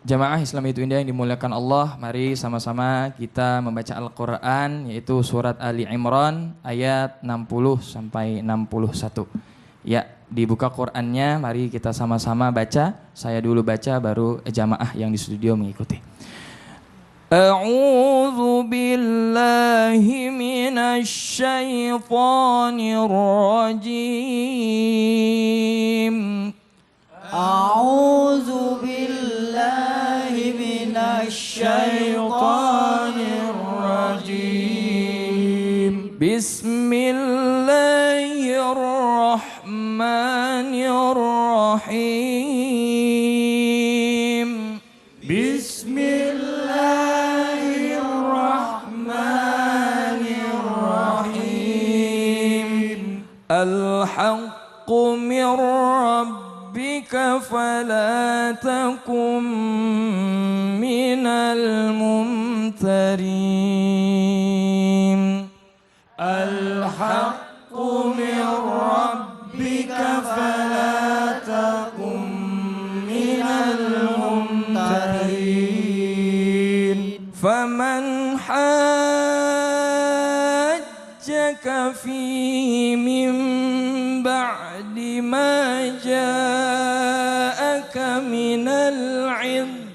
Jamaah Islam itu indah yang dimuliakan Allah, mari sama-sama kita membaca Al-Quran yaitu surat Ali Imran ayat 60 sampai 61. Ya, dibuka Qurannya, mari kita sama-sama baca. Saya dulu baca, baru jamaah yang di studio mengikuti. A'udzu billahi minasy syaithanir rajim. A'udzu billahi minasy syaithanir rajim. Bismillahirrahmanirrahim. Bismillahirrahmanirrahim. Al-haqqu min rabbika fala takum minal mumtarin. Al-haqqu min rabbika fala takum minal mumtarin. Faman hajjaka fihi min ba'di ma ja'aka minal 'ilm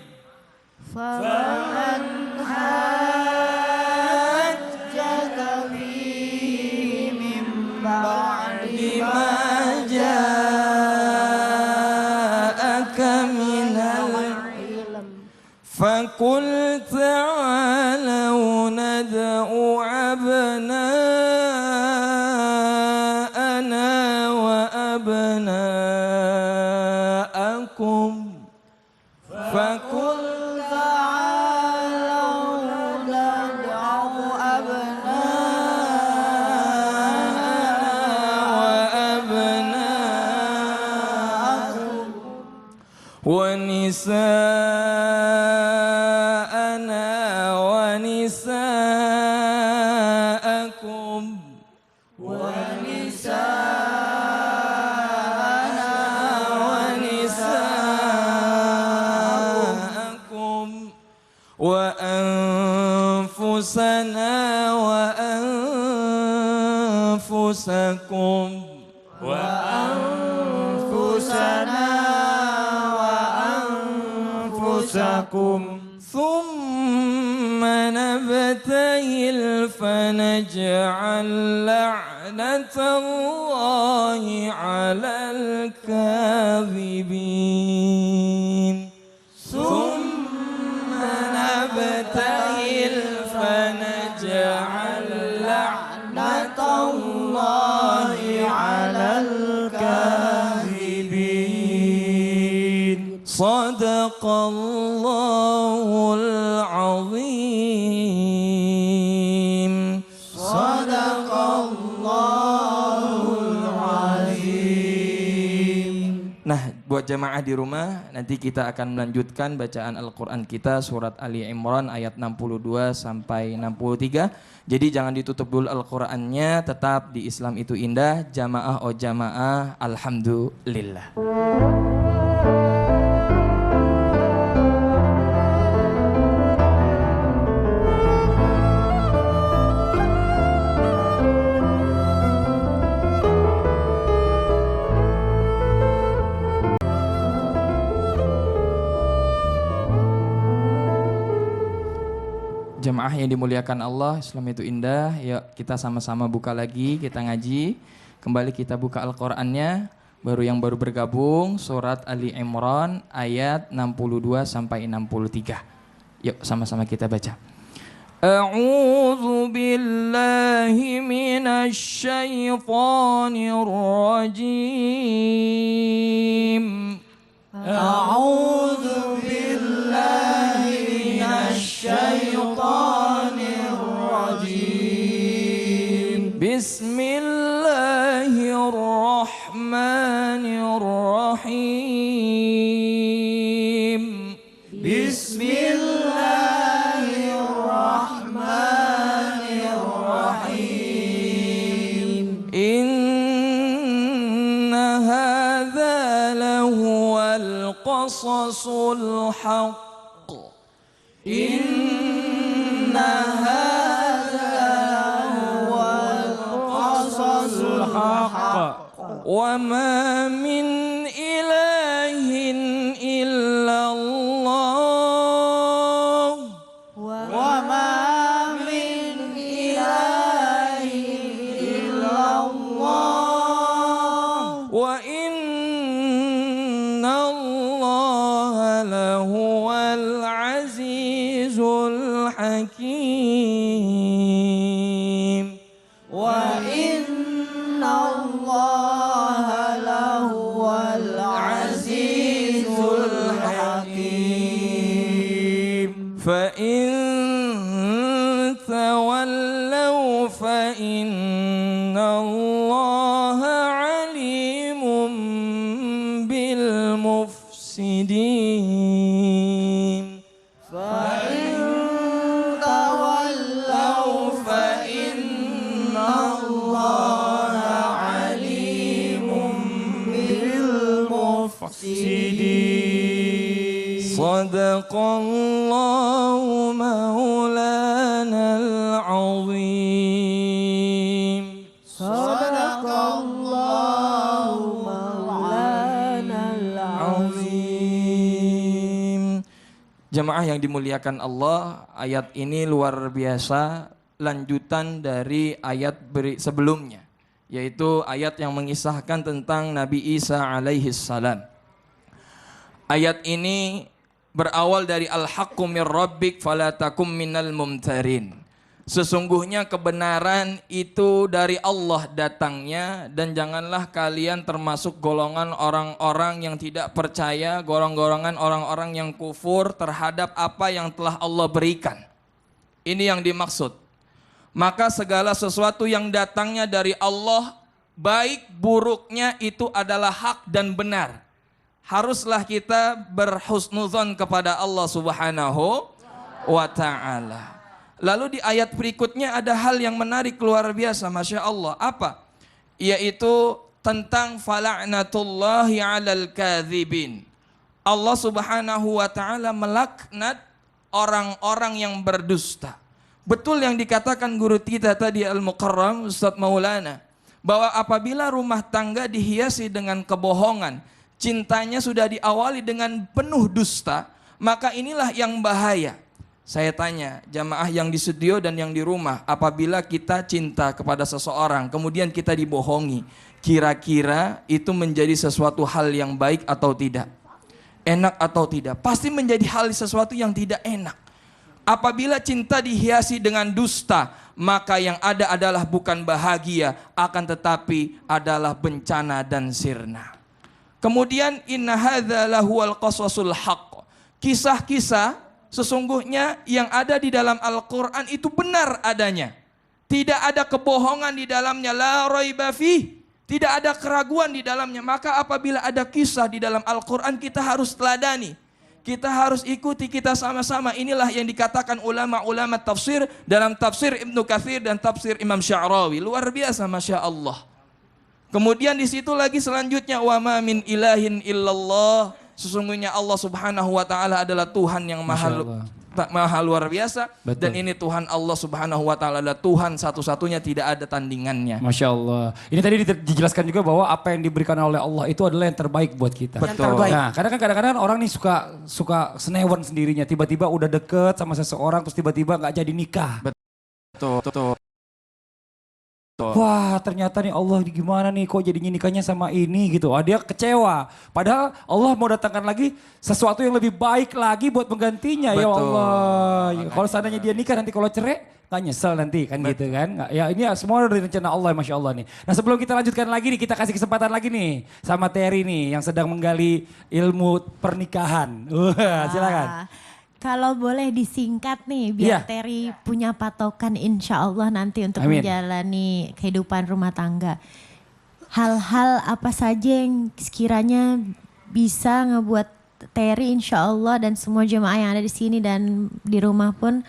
فقل تعالوا ندعو أبناءنا وأبناءكم فقل تعالوا ندعو أبناءنا ونساءنا ونساءكم ونساءكم وأنفسنا وأنفسكم وأنفسكم ثم نبتهل فنجعل لعنة الله على الكاذبين ثم نبتهل فنجعل لعنة الله على الكاذبين صدق الله العظيم صدق الله العظيم. Nah, buat jamaah di rumah, nanti kita akan melanjutkan bacaan Al-Quran kita surat Ali Imran ayat 62 sampai 63. Jadi jangan ditutup dulu Al-Qurannya, tetap di Islam itu indah. Jamaah oh jamaah, alhamdulillah. Jemaah yang dimuliakan Allah, Islam itu indah. Yuk kita sama-sama buka lagi, kita ngaji. Kembali kita buka Al-Qur'annya. Yang baru bergabung, surat Ali Imran ayat 62 sampai 63. Yuk sama-sama kita baca. A'udzu billahi minasy syaithanir rajim. A'udzu billahi minasyaitonir rajim. Bismillahirrahmanirrahim. Bismillahirrahmanirrahim. Inna hadza lahuwal qasasul haqq. Inna hadza lahuwal qasasul haqq. Wa ma min ilahin illallah. Wa ma min ilahin illallah. Wa inna Allah lahuwal azizul hakim. Wa inna Allah lahuwal azizul hakim. Fa in tawallaw fa inna Allah alimun bil mufsidin. Fa in tawallaw fa inna Allah alimun bil mufsidin. Sadaqallahu maulanal azim. Sadaqallahu maulanal azim. Jemaah yang dimuliakan Allah, ayat ini luar biasa, lanjutan dari ayat sebelumnya, yaitu ayat yang mengisahkan tentang Nabi Isa alaihi salam. Ayat ini berawal dari al-haqqu mir rabbik fala takum minal mumtarin. Sesungguhnya kebenaran itu dari Allah datangnya, dan janganlah kalian termasuk golongan orang-orang yang tidak percaya, golongan orang-orang yang kufur terhadap apa yang telah Allah berikan. Ini yang dimaksud. Maka segala sesuatu yang datangnya dari Allah, baik buruknya itu adalah hak dan benar. haruslah kita berhusnuzon kepada Allah Subhanahu wa ta'ala. Lalu di ayat berikutnya ada hal yang menarik luar biasa, Masya Allah. Apa? Yaitu tentang fala'natullahi 'alal kadzibin. Allah Subhanahu wa ta'ala melaknat orang-orang yang berdusta. Betul yang dikatakan guru kita tadi Al-Mukarram Ustaz Maulana, bahwa apabila rumah tangga dihiasi dengan kebohongan, cintanya sudah diawali dengan penuh dusta, maka inilah yang bahaya. Saya tanya jamaah yang di studio dan yang di rumah, apabila kita cinta kepada seseorang kemudian kita dibohongi, kira-kira itu menjadi sesuatu hal yang baik atau tidak? Enak atau tidak? Pasti menjadi hal sesuatu yang tidak enak. Apabila cinta dihiasi dengan dusta, maka yang ada adalah bukan bahagia, akan tetapi adalah bencana dan sirna. Kemudian inna hadza lahuwal qaswasul haqq. Kisah-kisah sesungguhnya yang ada di dalam Al-Qur'an itu benar adanya. Tidak ada kebohongan di dalamnya, la raiba fih. Tidak ada keraguan di dalamnya. Maka apabila ada kisah di dalam Al-Quran, kita harus teladani. Kita harus ikuti, kita sama-sama. Inilah yang dikatakan ulama-ulama tafsir dalam tafsir Ibnu Katsir dan tafsir Imam Sya'rawi. Luar biasa, Masya Allah. Kemudian di situ lagi selanjutnya, wa ma min ilahin illallah. Sesungguhnya Allah Subhanahu wa ta'ala adalah Tuhan yang maha luar biasa. Betul. Dan ini Tuhan Allah Subhanahu wa ta'ala adalah Tuhan satu-satunya, tidak ada tandingannya. Masya Allah. Ini tadi dijelaskan juga bahwa apa yang diberikan oleh Allah itu adalah yang terbaik buat kita. Betul. Nah, kadang-kadang orang nih suka senewan sendirinya. Tiba-tiba udah deket sama seseorang terus tiba-tiba nggak jadi nikah. Betul. Wah, ternyata nih Allah gimana nih kok jadinya nikahnya sama ini gitu. Dia kecewa. Padahal Allah mau datangkan lagi sesuatu yang lebih baik lagi buat penggantinya. Ya Betul. Allah. Ya, kalau seandainya dia nikah nanti kalau cerai nggak nyesel nanti kan gitu kan. Ya ini semua dari rencana Allah, Masya Allah nih. Nah sebelum kita lanjutkan lagi nih, kita kasih kesempatan lagi nih sama Terry nih yang sedang menggali ilmu pernikahan. Silakan. Kalau boleh disingkat nih, Iya. biar Terry punya patokan insya Allah nanti untuk Amin. menjalani kehidupan rumah tangga. Hal-hal apa saja yang sekiranya bisa ngebuat Terry insya Allah dan semua jemaah yang ada di sini dan di rumah pun,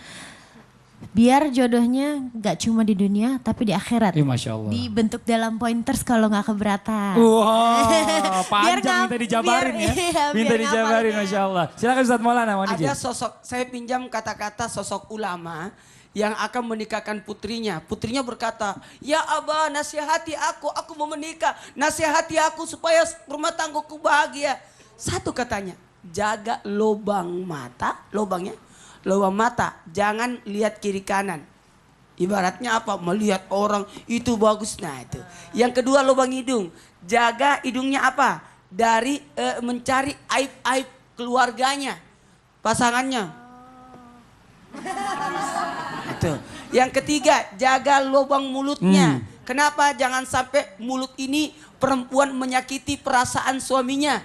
biar jodohnya gak cuma di dunia tapi di akhirat. Ya, Masya Allah. Dibentuk dalam pointers kalau gak keberatan. Wah, panjang ngap- minta dijabarin biar- ya. iya, Minta biar dijabarin, ngapalnya. Masya Allah. Silakan Ustaz Maulana, mohon izin. Ada sosok, saya pinjam kata-kata sosok ulama yang akan menikahkan putrinya. Putrinya berkata, ya Abah nasihati aku mau menikah. Nasihati aku supaya rumah tanggaku bahagia. Satu katanya, jaga lubang mata, lubang mata, jangan lihat kiri kanan. Ibaratnya apa? Melihat orang itu bagus, nah itu. Yang kedua lubang hidung, jaga hidungnya apa? Dari mencari aib-aib keluarganya, pasangannya. Itu. Yang ketiga, jaga lubang mulutnya. Kenapa? Jangan sampai mulut ini perempuan menyakiti perasaan suaminya.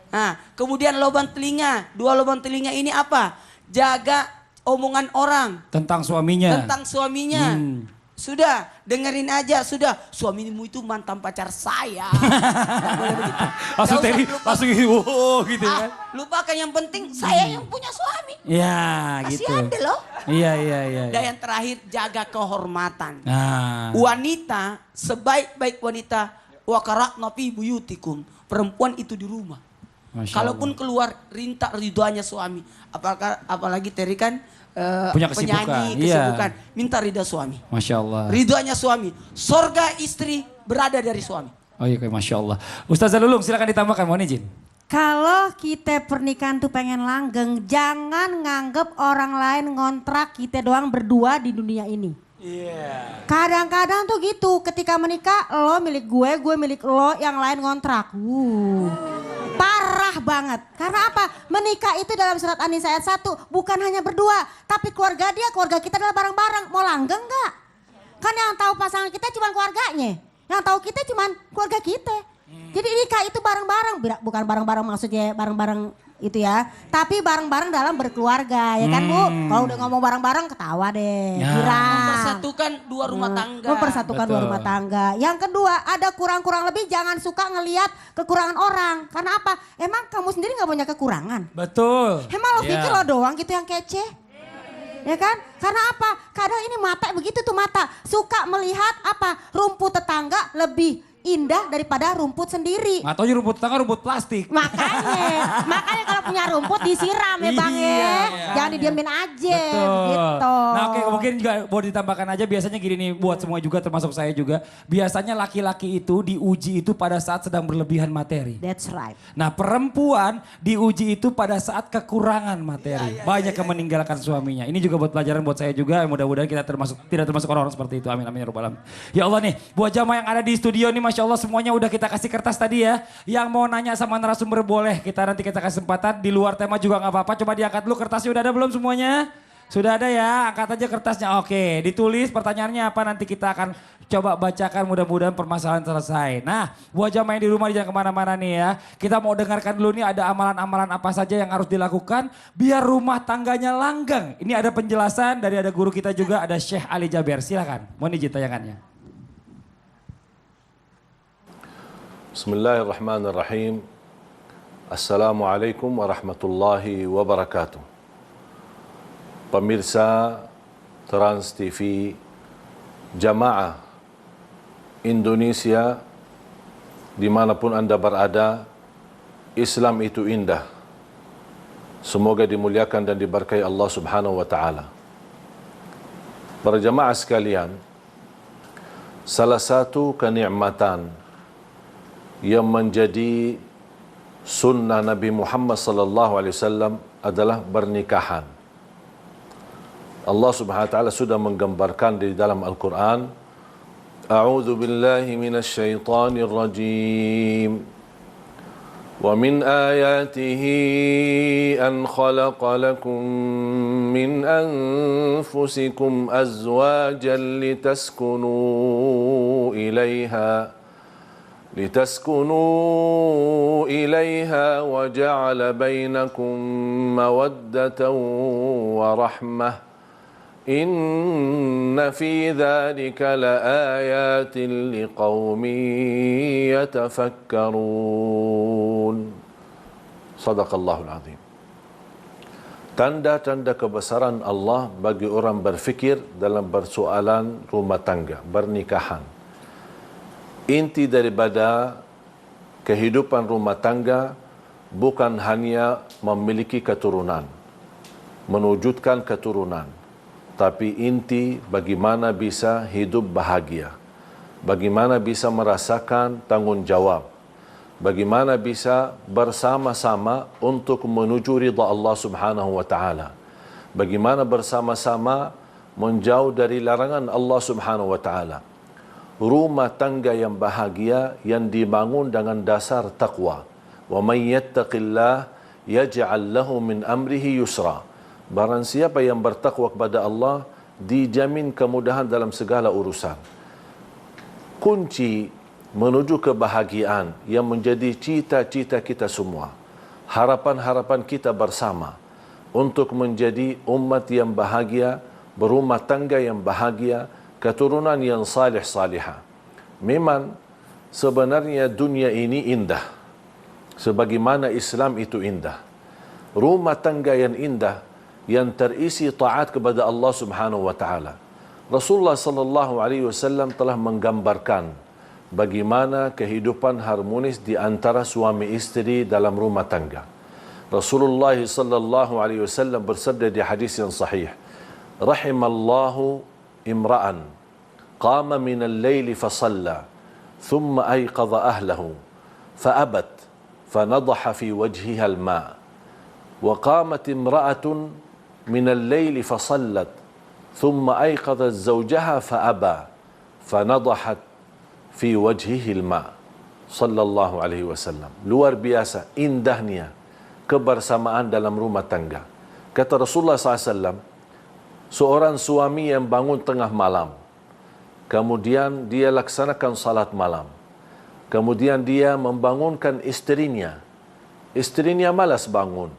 Nah, kemudian lubang telinga, dua lubang telinga ini apa? Jaga omongan orang Tentang suaminya. tentang suaminya. Sudah, dengerin aja, sudah. Suamimu itu mantan pacar saya. Nggak boleh begitu. Langsung Nggak usah Terry, lupa. langsung wow gitu kan. Lupakan yang penting, saya yang punya suami. Ya gitu. Kasihan deh loh. Iya. Dan yang terakhir, jaga kehormatan. Nah, Wanita, sebaik-baik wanita, wakarakna fi buyutikum. Perempuan itu di rumah. Masya Kalaupun keluar rintak ridhoanya suami. Apalagi Terry kan Punya kesibukan, penyanyi, iya. kesibukan. Minta ridha suami. Masya Allah. Ridhoanya suami. Sorga istri berada dari suami. Oh iya, Masya Allah. Ustazah Lulung silakan ditambahkan, mohon izin. Kalau kita pernikahan tuh pengen langgeng, jangan nganggep orang lain ngontrak kita doang berdua di dunia ini. Kadang-kadang tuh gitu, ketika menikah lo milik gue milik lo, yang lain ngontrak. Parah banget. Karena apa? Menikah itu dalam surat An-Nisa ayat 1 bukan hanya berdua, tapi keluarga dia, keluarga kita adalah bareng-bareng. Mau langgeng gak? Kan yang tahu pasangan kita cuma keluarganya, yang tahu kita cuma keluarga kita. Jadi nikah itu bareng-bareng, bukan bareng-bareng maksudnya bareng-bareng itu ya. Tapi bareng-bareng dalam berkeluarga ya kan Bu. Kalau udah ngomong bareng-bareng ketawa deh. Ya. Girang. Mempersatukan dua rumah tangga. Mempersatukan dua Betul. rumah tangga. Yang kedua, ada kurang-kurang lebih jangan suka ngelihat kekurangan orang. Karena apa? Emang kamu sendiri nggak punya kekurangan? Betul. Emang lo pikir Ya. lo doang gitu yang kece? Ya kan? Karena apa? Kadang ini mata begitu tuh mata. Suka melihat apa? Rumput tetangga lebih indah daripada rumput sendiri. Nggak tahu aja rumput tetangga rumput plastik. Makanya kalau punya rumput disiram ya Bang ya. Iya. Jangan didiemin aja Betul. gitu. Nah oke mungkin juga boleh ditambahkan aja biasanya gini nih buat semua juga termasuk saya juga. Biasanya laki-laki itu diuji itu pada saat sedang berlebihan materi. That's right. Nah perempuan diuji itu pada saat kekurangan materi. Banyak yang meninggalkan suaminya. Ini juga buat pelajaran buat saya juga. Mudah-mudahan kita tidak termasuk orang-orang seperti itu. Amin amin ya rabbal alamin. Ya Allah nih buat jamaah yang ada di studio nih Masya Allah semuanya udah kita kasih kertas tadi ya. Yang mau nanya sama narasumber boleh. Nanti kita kasih kesempatan. Di luar tema juga gak apa-apa. Coba diangkat dulu kertasnya udah ada belum semuanya? Sudah ada ya, angkat aja kertasnya. Oke, ditulis pertanyaannya apa nanti kita akan coba bacakan mudah-mudahan permasalahan selesai. Nah, buat jamaah yang di rumah jangan kemana-mana nih ya. Kita mau dengarkan dulu nih ada amalan-amalan apa saja yang harus dilakukan biar rumah tangganya langgeng. Ini ada penjelasan dari ada guru kita juga, ada Syekh Ali Jaber. Silakan, mohon izin tayangannya. Bismillahirrahmanirrahim. Assalamualaikum warahmatullahi wabarakatuh. Pemirsa Trans TV, jamaah Indonesia, dimanapun Anda berada, Islam itu indah. Semoga dimuliakan dan diberkahi Allah Subhanahu wa Ta'ala. Para jamaah sekalian, salah satu kenikmatan yang menjadi sunnah Nabi Muhammad sallallahu alaihi wasallam adalah pernikahan. Allah Subhanahu wa taala sudah menggambarkan di dalam Al-Qur'an, A'udzu billahi minasy syaithanir rajim. Wa min ayatihi an khalaqa lakum min anfusikum azwajan litaskunu إليها وجعل بينكم مودة ورحمة إن في ذلك لآيات لقوم يتفكرون صدق الله العظيم. Tanda-tanda kebesaran Allah bagi orang berfikir dalam persoalan rumah tangga, pernikahan. Inti daripada kehidupan rumah tangga bukan hanya memiliki keturunan, mewujudkan keturunan, tapi inti bagaimana bisa hidup bahagia, bagaimana bisa merasakan tanggung jawab, bagaimana bisa bersama-sama untuk menuju ridha Allah Subhanahu wa taala, bagaimana bersama-sama menjauh dari larangan Allah Subhanahu wa taala. Rumah tangga yang bahagia yang dibangun dengan dasar taqwa. Wa may yattaqillah yaj'al lahu min amrihi yusra. Barang siapa yang bertakwa kepada Allah dijamin kemudahan dalam segala urusan. Kunci menuju kebahagiaan yang menjadi cita-cita kita semua. Harapan-harapan kita bersama untuk menjadi umat yang bahagia, berumah tangga yang bahagia, keturunan yang salih-salihah. Memang sebenarnya dunia ini indah. Sebagaimana Islam itu indah. Rumah tangga yang indah yang terisi taat kepada Allah Subhanahu wa taala. Rasulullah sallallahu alaihi wasallam telah menggambarkan bagaimana kehidupan harmonis di antara suami istri dalam rumah tangga. Rasulullah sallallahu alaihi wasallam bersabda di hadis yang sahih, rahimallahu imra'an qama min al-laili fasalla thumma ayqadha ahlahu faabat fanadaha fi wajhiha al-ma' wa qamat imra'atun min al-laili fasallat thumma ayqadhat zawjaha faaba fanadahat fi wajhihi al-ma' sallallahu alaihi wasallam. Luar biasa indahnya kebersamaan dalam rumah tangga. Kata Rasulullah SAW, seorang suami yang bangun tengah malam, kemudian dia laksanakan salat malam, kemudian dia membangunkan istrinya, Isterinya malas bangun.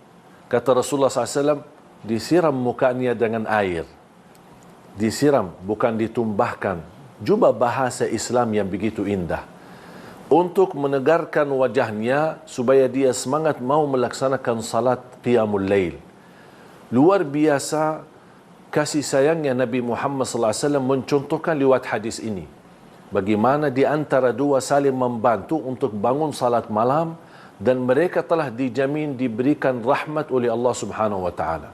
Kata Rasulullah SAW, disiram mukanya dengan air. Disiram, bukan ditumbahkan. Jumpa bahasa Islam yang begitu indah. Untuk menegarkan wajahnya supaya dia semangat mau melaksanakan salat qiyamul lail. Luar biasa kasih sayangnya Nabi Muhammad SAW mencontohkan lewat hadis ini. Bagaimana di antara dua saling membantu untuk bangun salat malam dan mereka telah dijamin diberikan rahmat oleh Allah Subhanahu wa taala.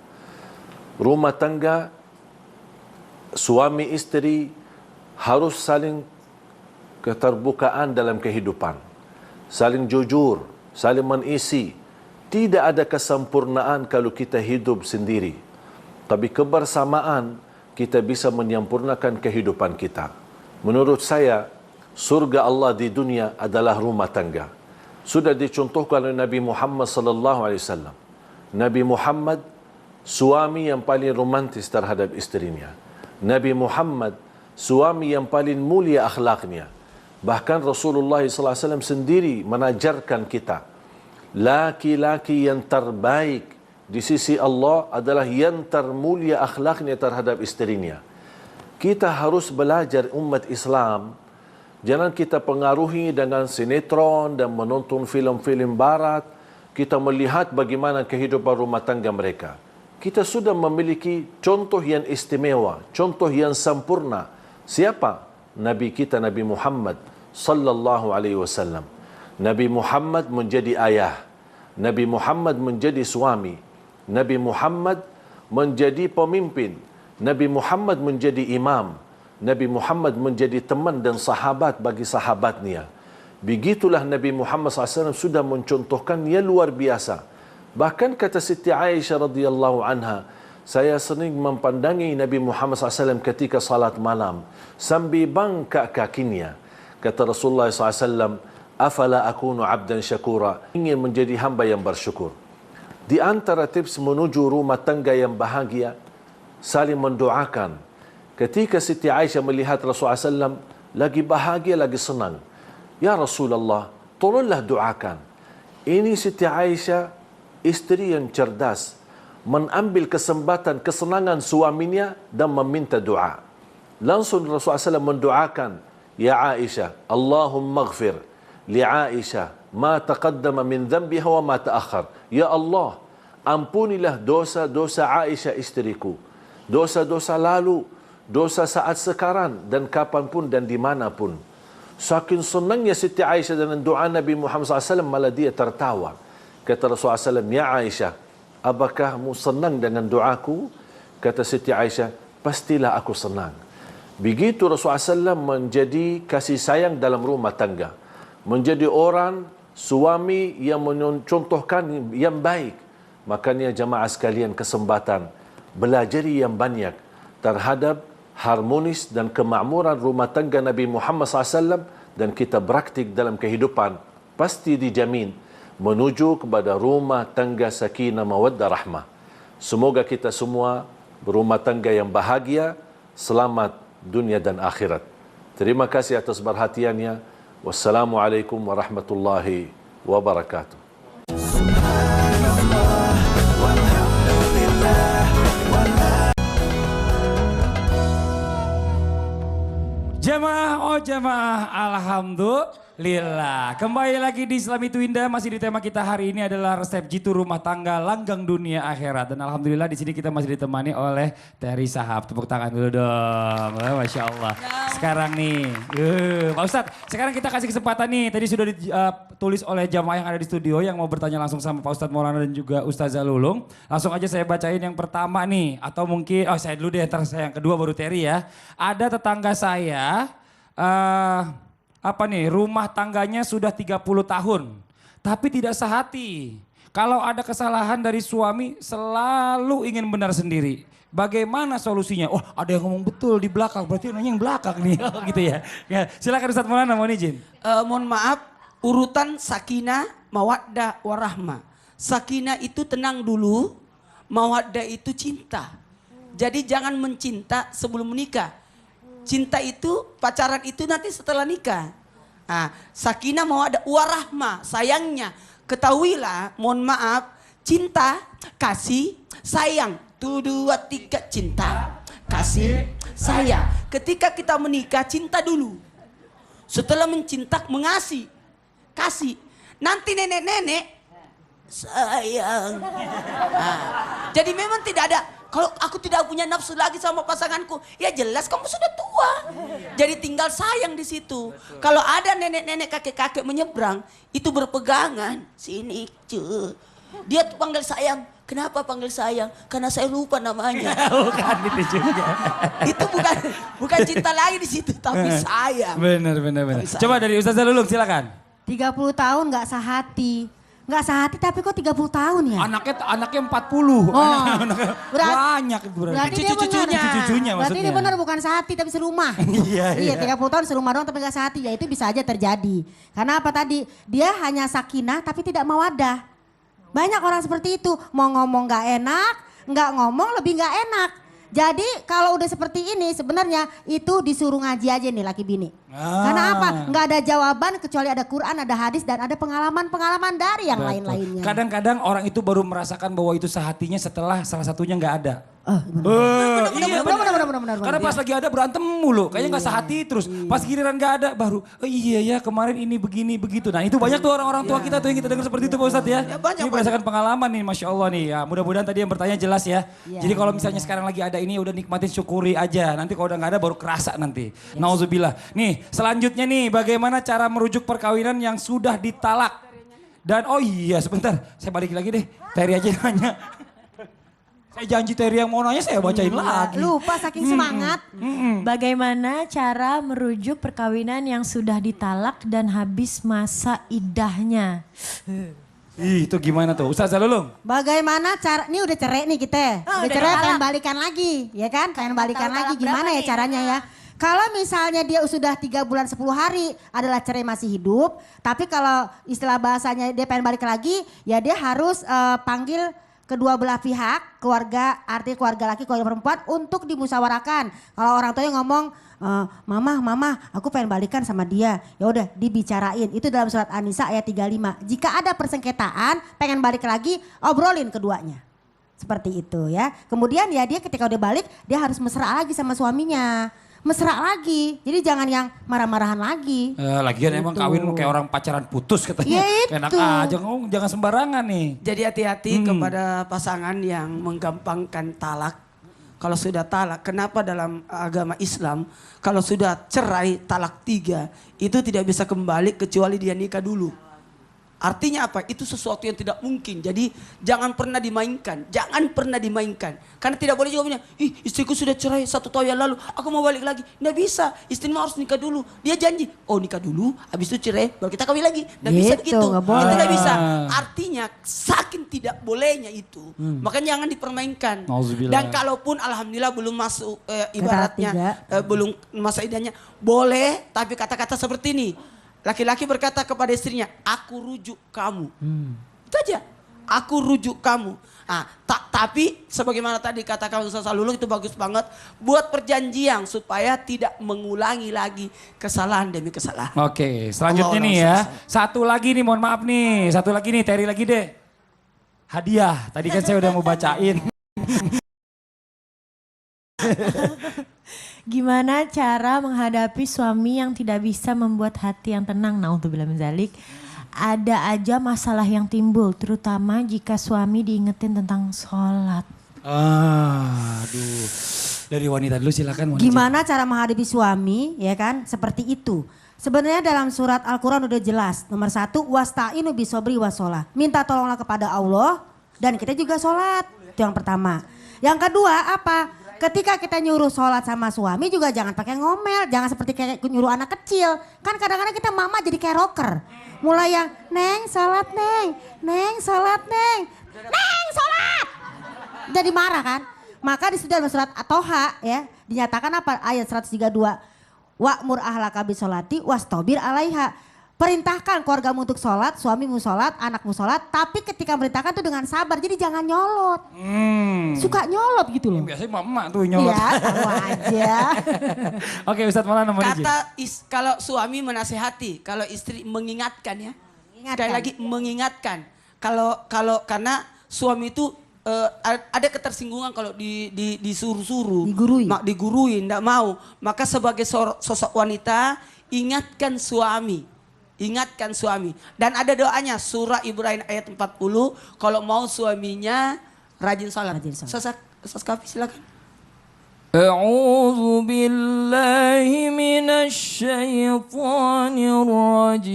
Rumah tangga suami isteri harus saling keterbukaan dalam kehidupan. Saling jujur, saling mengisi. Tidak ada kesempurnaan kalau kita hidup sendiri. Tapi kebersamaan kita bisa menyempurnakan kehidupan kita. Menurut saya, surga Allah di dunia adalah rumah tangga. Sudah dicontohkan oleh Nabi Muhammad sallallahu alaihi wasallam. Nabi Muhammad suami yang paling romantis terhadap isterinya. Nabi Muhammad suami yang paling mulia akhlaknya. Bahkan Rasulullah sallallahu alaihi wasallam sendiri mengajarkan kita, laki-laki yang terbaik di sisi Allah adalah yang termulia akhlaknya terhadap isterinya. Kita harus belajar umat Islam. Jangan kita pengaruhi dengan sinetron dan menonton film-film barat. Kita melihat bagaimana kehidupan rumah tangga mereka. Kita sudah memiliki contoh yang istimewa, contoh yang sempurna. Siapa? Nabi kita, Nabi Muhammad sallallahu alaihi wasallam. Nabi Muhammad menjadi ayah. Nabi Muhammad menjadi suami. Nabi Muhammad menjadi pemimpin. Nabi Muhammad menjadi imam. Nabi Muhammad menjadi teman dan sahabat bagi sahabatnya. Begitulah Nabi Muhammad SAW sudah mencontohkan yang luar biasa. Bahkan kata Siti Aisyah radhiyallahu anha, saya sering mempandangi Nabi Muhammad SAW ketika salat malam sambil bangkak kakinya. Kata Rasulullah SAW, afala akunu abdan syakura, ingin menjadi hamba yang bersyukur. Di antara tips menuju rumah tangga yang bahagia, saling mendoakan. Ketika Siti Aisyah melihat Rasulullah SAW lagi bahagia, lagi senang. Ya Rasulullah, tolonglah doakan. Ini Siti Aisyah, isteri yang cerdas, mengambil kesempatan kesenangan suaminya dan meminta doa. Langsung Rasulullah SAW mendoakan, Ya Aisyah, Allahumma ghafir li Aisyah ma taqaddama min dhanbiha wa ma ta'akhkhar. Ya Allah, ampunilah dosa-dosa Aisyah isteriku. Dosa-dosa lalu, dosa saat sekarang dan kapanpun dan dimanapun. Saking senangnya Siti Aisyah dengan doa Nabi Muhammad SAW, malah dia tertawa. Kata Rasulullah SAW, Ya Aisyah, apakah kamu senang dengan doaku? Kata Siti Aisyah, pastilah aku senang. Begitu Rasulullah SAW menjadi kasih sayang dalam rumah tangga. Menjadi orang, suami yang mencontohkan yang baik. Makanya jamaah sekalian kesempatan belajar yang banyak terhadap harmonis dan kemakmuran rumah tangga Nabi Muhammad SAW dan kita praktik dalam kehidupan, pasti dijamin menuju kepada rumah tangga sakinah mawaddah rahmah. Semoga kita semua berumah tangga yang bahagia, selamat dunia dan akhirat. Terima kasih atas perhatiannya. Wassalamualaikum warahmatullahi wabarakatuh. Jemaah, alhamdulillah. Kembali lagi di Islam Itu Indah, masih di tema kita hari ini adalah resep jitu rumah tangga langgang dunia akhirat. Dan alhamdulillah di sini kita masih ditemani oleh Terry Sahab. Tepuk tangan dulu dong. Masya Allah. Sekarang nih, Pak Ustadz, sekarang kita kasih kesempatan nih. Tadi sudah ditulis oleh jamaah yang ada di studio yang mau bertanya langsung sama Pak Ustadz Maulana dan juga Ustazah Lulung. Langsung aja saya bacain yang pertama nih. Atau mungkin, saya dulu deh, ntar saya yang kedua baru Terry ya. Ada tetangga saya, rumah tangganya sudah 30 tahun. Tapi tidak sehati. Kalau ada kesalahan dari suami selalu ingin benar sendiri. Bagaimana solusinya? Oh, ada yang ngomong betul di belakang, berarti nanya yang belakang nih, gitu ya. Ya, silakan Ustadz Maulana, mohon izin. Mohon maaf, urutan sakinah, mawaddah, warahmah. Sakinah itu tenang dulu, mawaddah itu cinta. Jadi jangan mencinta sebelum menikah. Cinta itu, pacaran itu nanti setelah nikah. Nah, sakinah, mawaddah, warahmah, sayangnya. ketahuilah, mohon maaf, cinta, kasih, sayang. 1, 2, 3, cinta, kasih, sayang. Ketika kita menikah, cinta dulu. Setelah mencinta, mengasihi, kasih. Nanti nenek-nenek, sayang. Nah, jadi memang tidak ada, kalau aku tidak punya nafsu lagi sama pasanganku, ya jelas kamu sudah tua. Jadi tinggal sayang di situ. Kalau ada nenek-nenek, kakek-kakek menyeberang, itu berpegangan. Sini, cu. Dia tuh panggil sayang. Kenapa panggil sayang? Karena saya lupa namanya. Bukan itu juga. Itu bukan cinta lagi di situ, tapi sayang. Benar. Coba dari Ustazah Lulung silakan. 30 tahun nggak sehati. Nggak sehati tapi kok 30 tahun ya? Anaknya 40. Anaknya banyak itu Berarti dia Cucu-cucunya. Cucu-cucunya Berarti maksudnya. ini benar bukan sehati tapi serumah. Iya 30 tahun serumah doang tapi gak sehati. Ya itu bisa aja terjadi. Karena apa tadi? Dia hanya sakinah tapi tidak mawadah. Banyak orang seperti itu. Mau ngomong gak enak, gak ngomong lebih gak enak. Jadi kalau udah seperti ini sebenarnya itu disuruh ngaji aja nih laki bini. Karena apa? Gak ada jawaban kecuali ada Quran, ada hadis dan ada pengalaman-pengalaman dari yang lain-lainnya. Kadang-kadang orang itu baru merasakan bahwa itu sehatinya setelah salah satunya nggak ada. Iya benar. Karena pas lagi ada berantem mulu, kayaknya nggak sehati terus. Pas giliran nggak ada baru, oh iya ya kemarin ini begini begitu. Nah itu banyak tuh orang-orang tua kita tuh yang kita dengar seperti itu Pak Ustadz ya. Ini berdasarkan pengalaman nih, Masya Allah nih. Ya, mudah-mudahan tadi yang bertanya jelas ya. Jadi kalau misalnya sekarang lagi ada ini udah nikmatin syukuri aja. Nanti kalau udah nggak ada baru kerasa nanti. Nauzubillah. Nih selanjutnya nih bagaimana cara merujuk perkawinan yang sudah ditalak. Dan oh iya sebentar saya balik lagi deh. Terry aja nanya. Saya janji Terry yang mau nanya saya bacain lagi. Lupa saking semangat. Bagaimana cara merujuk perkawinan yang sudah ditalak dan habis masa idahnya? Ih, itu gimana tuh? Ustazah Lulung. Bagaimana cara, ini udah cerai nih kita. Udah cerai pengen balikan lagi, ya kan? Pengen balikan lagi gimana ya caranya ya? Kalau misalnya dia sudah 3 bulan 10 hari adalah cerai masih hidup. Tapi kalau istilah bahasanya dia pengen balik lagi, ya dia harus panggil kedua belah pihak, keluarga, artinya keluarga laki, keluarga perempuan untuk dimusyawarahkan. Kalau orang tuanya ngomong, mama, aku pengen balikan sama dia. Ya udah dibicarain. Itu dalam surat An-Nisa ayat 35. Jika ada persengketaan, pengen balik lagi, obrolin keduanya. Seperti itu ya. Kemudian ya dia ketika udah balik, dia harus mesra lagi sama suaminya. Mesra lagi, jadi jangan yang marah-marahan lagi. Lagian emang kawin kayak orang pacaran putus katanya. Ya Enak itu. aja ngomong, jangan sembarangan nih. Jadi hati-hati kepada pasangan yang menggampangkan talak. Kalau sudah talak, kenapa dalam agama Islam kalau sudah cerai talak 3 itu tidak bisa kembali kecuali dia nikah dulu. Artinya apa? Itu sesuatu yang tidak mungkin. Jadi jangan pernah dimainkan. Jangan pernah dimainkan. Karena tidak boleh juga punya, istriku sudah cerai 1 tahun yang lalu. Aku mau balik lagi. Nggak bisa. Istrimu harus nikah dulu. Dia janji. Oh nikah dulu. Habis itu cerai. Baru kita kawin lagi. Nggak bisa begitu. Nggak boleh. Itu nggak bisa. Artinya saking tidak bolehnya itu. Makanya jangan dipermainkan. Nauzubillah. Dan kalaupun alhamdulillah belum masuk ibaratnya. Belum masa idahnya. Boleh. Tapi kata-kata seperti ini. Laki-laki berkata kepada istrinya, aku rujuk kamu. Itu aja, aku rujuk kamu. Nah, tapi sebagaimana tadi katakan Ustaz Lulung itu bagus banget. Buat perjanjian supaya tidak mengulangi lagi kesalahan demi kesalahan. Oke, selanjutnya nih ya. Satu lagi nih, mohon maaf nih. Satu lagi nih, Terry lagi deh. Hadiah, tadi kan saya udah mau bacain. Gimana cara menghadapi suami yang tidak bisa membuat hati yang tenang? Naudzubillah min dzalik. Ada aja masalah yang timbul, terutama jika suami diingetin tentang sholat. Aduh, dari wanita dulu silakan. Gimana cara menghadapi suami, ya kan? Seperti itu. Sebenarnya dalam surat Al-Quran udah jelas. Nomor 1, wasta'inu bisobri washolah. Minta tolonglah kepada Allah dan kita juga sholat. Itu yang pertama. Yang kedua apa? Ketika kita nyuruh sholat sama suami juga jangan pakai ngomel. Jangan seperti kayak nyuruh anak kecil. Kan kadang-kadang kita mama jadi kayak rocker. Mulai yang, Neng sholat Neng, Neng sholat Neng, Neng sholat. Jadi marah kan. Maka di dalam surat At-Toha ya dinyatakan apa? Ayat 132. Wa'mur ahlaka bisolati wastobir alaiha. Perintahkan keluargamu untuk sholat, suamimu sholat, anakmu sholat. Tapi ketika merintahkan tuh dengan sabar. Jadi jangan nyolot. Suka nyolot gitu loh. Biasanya mama tuh nyolot. Iya tahu aja. Oke Ustadz Maulana mau izin. Kalau suami menasehati, kalau istri mengingatkan ya. sekali lagi mengingatkan. Kalau karena suami itu ada ketersinggungan kalau disuruh-suruh, digurui, tidak mau. Maka sebagai sosok wanita, ingatkan suami. Ingatkan suami. Dan ada doanya, surah Ibrahim ayat 40, kalau mau suaminya rajin salat. Saskafi silakan. A'udzu billahi minasyaitonir rajim.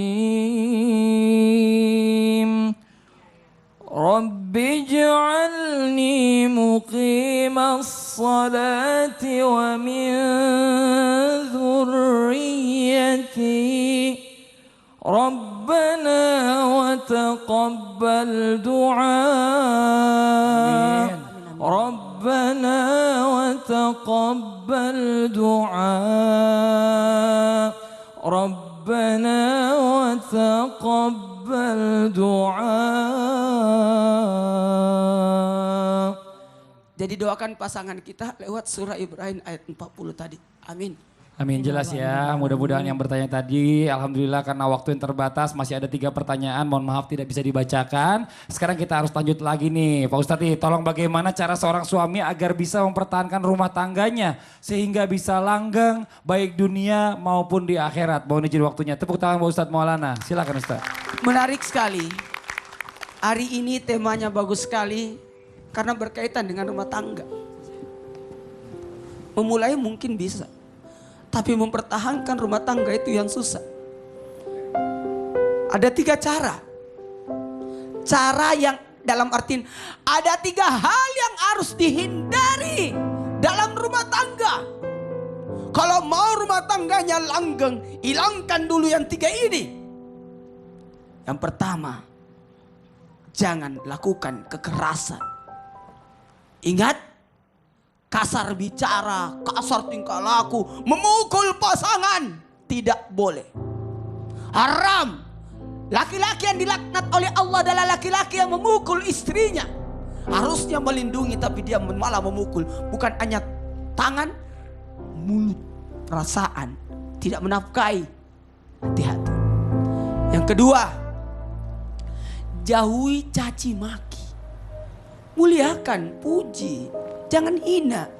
Rabbi ij'alni muqimas salati wa min dhurriyyati. Rabbana wa taqabbal du'a. Rabbana wa taqabbal du'a. Rabbana wa taqabbal du'a. Jadi doakan pasangan kita lewat surah Ibrahim ayat 40 tadi. Amin. Amin, jelas ya. Mudah-mudahan yang bertanya tadi, alhamdulillah karena waktu yang terbatas masih ada 3 pertanyaan. Mohon maaf tidak bisa dibacakan. Sekarang kita harus lanjut lagi nih. Pak Ustadz nih, tolong bagaimana cara seorang suami agar bisa mempertahankan rumah tangganya sehingga bisa langgeng baik dunia maupun di akhirat. Mohon izin waktunya. Tepuk tangan Pak Ustadz Maulana. Silakan Ustadz. Menarik sekali. Hari ini temanya bagus sekali karena berkaitan dengan rumah tangga. Memulai mungkin bisa. Tapi mempertahankan rumah tangga itu yang susah. Ada 3 cara. Cara yang dalam artian ada 3 hal yang harus dihindari dalam rumah tangga. Kalau mau rumah tangganya langgeng, hilangkan dulu yang 3 ini. Yang pertama, jangan lakukan kekerasan. Ingat, kasar bicara, kasar tingkah laku, memukul pasangan tidak boleh. Haram. Laki-laki yang dilaknat oleh Allah adalah laki-laki yang memukul istrinya. Harusnya melindungi tapi dia malah memukul. Bukan hanya tangan, mulut, perasaan. Tidak menafkahi. Hati-hati. Yang kedua, jauhi caci maki. Muliakan, puji. Jangan hina,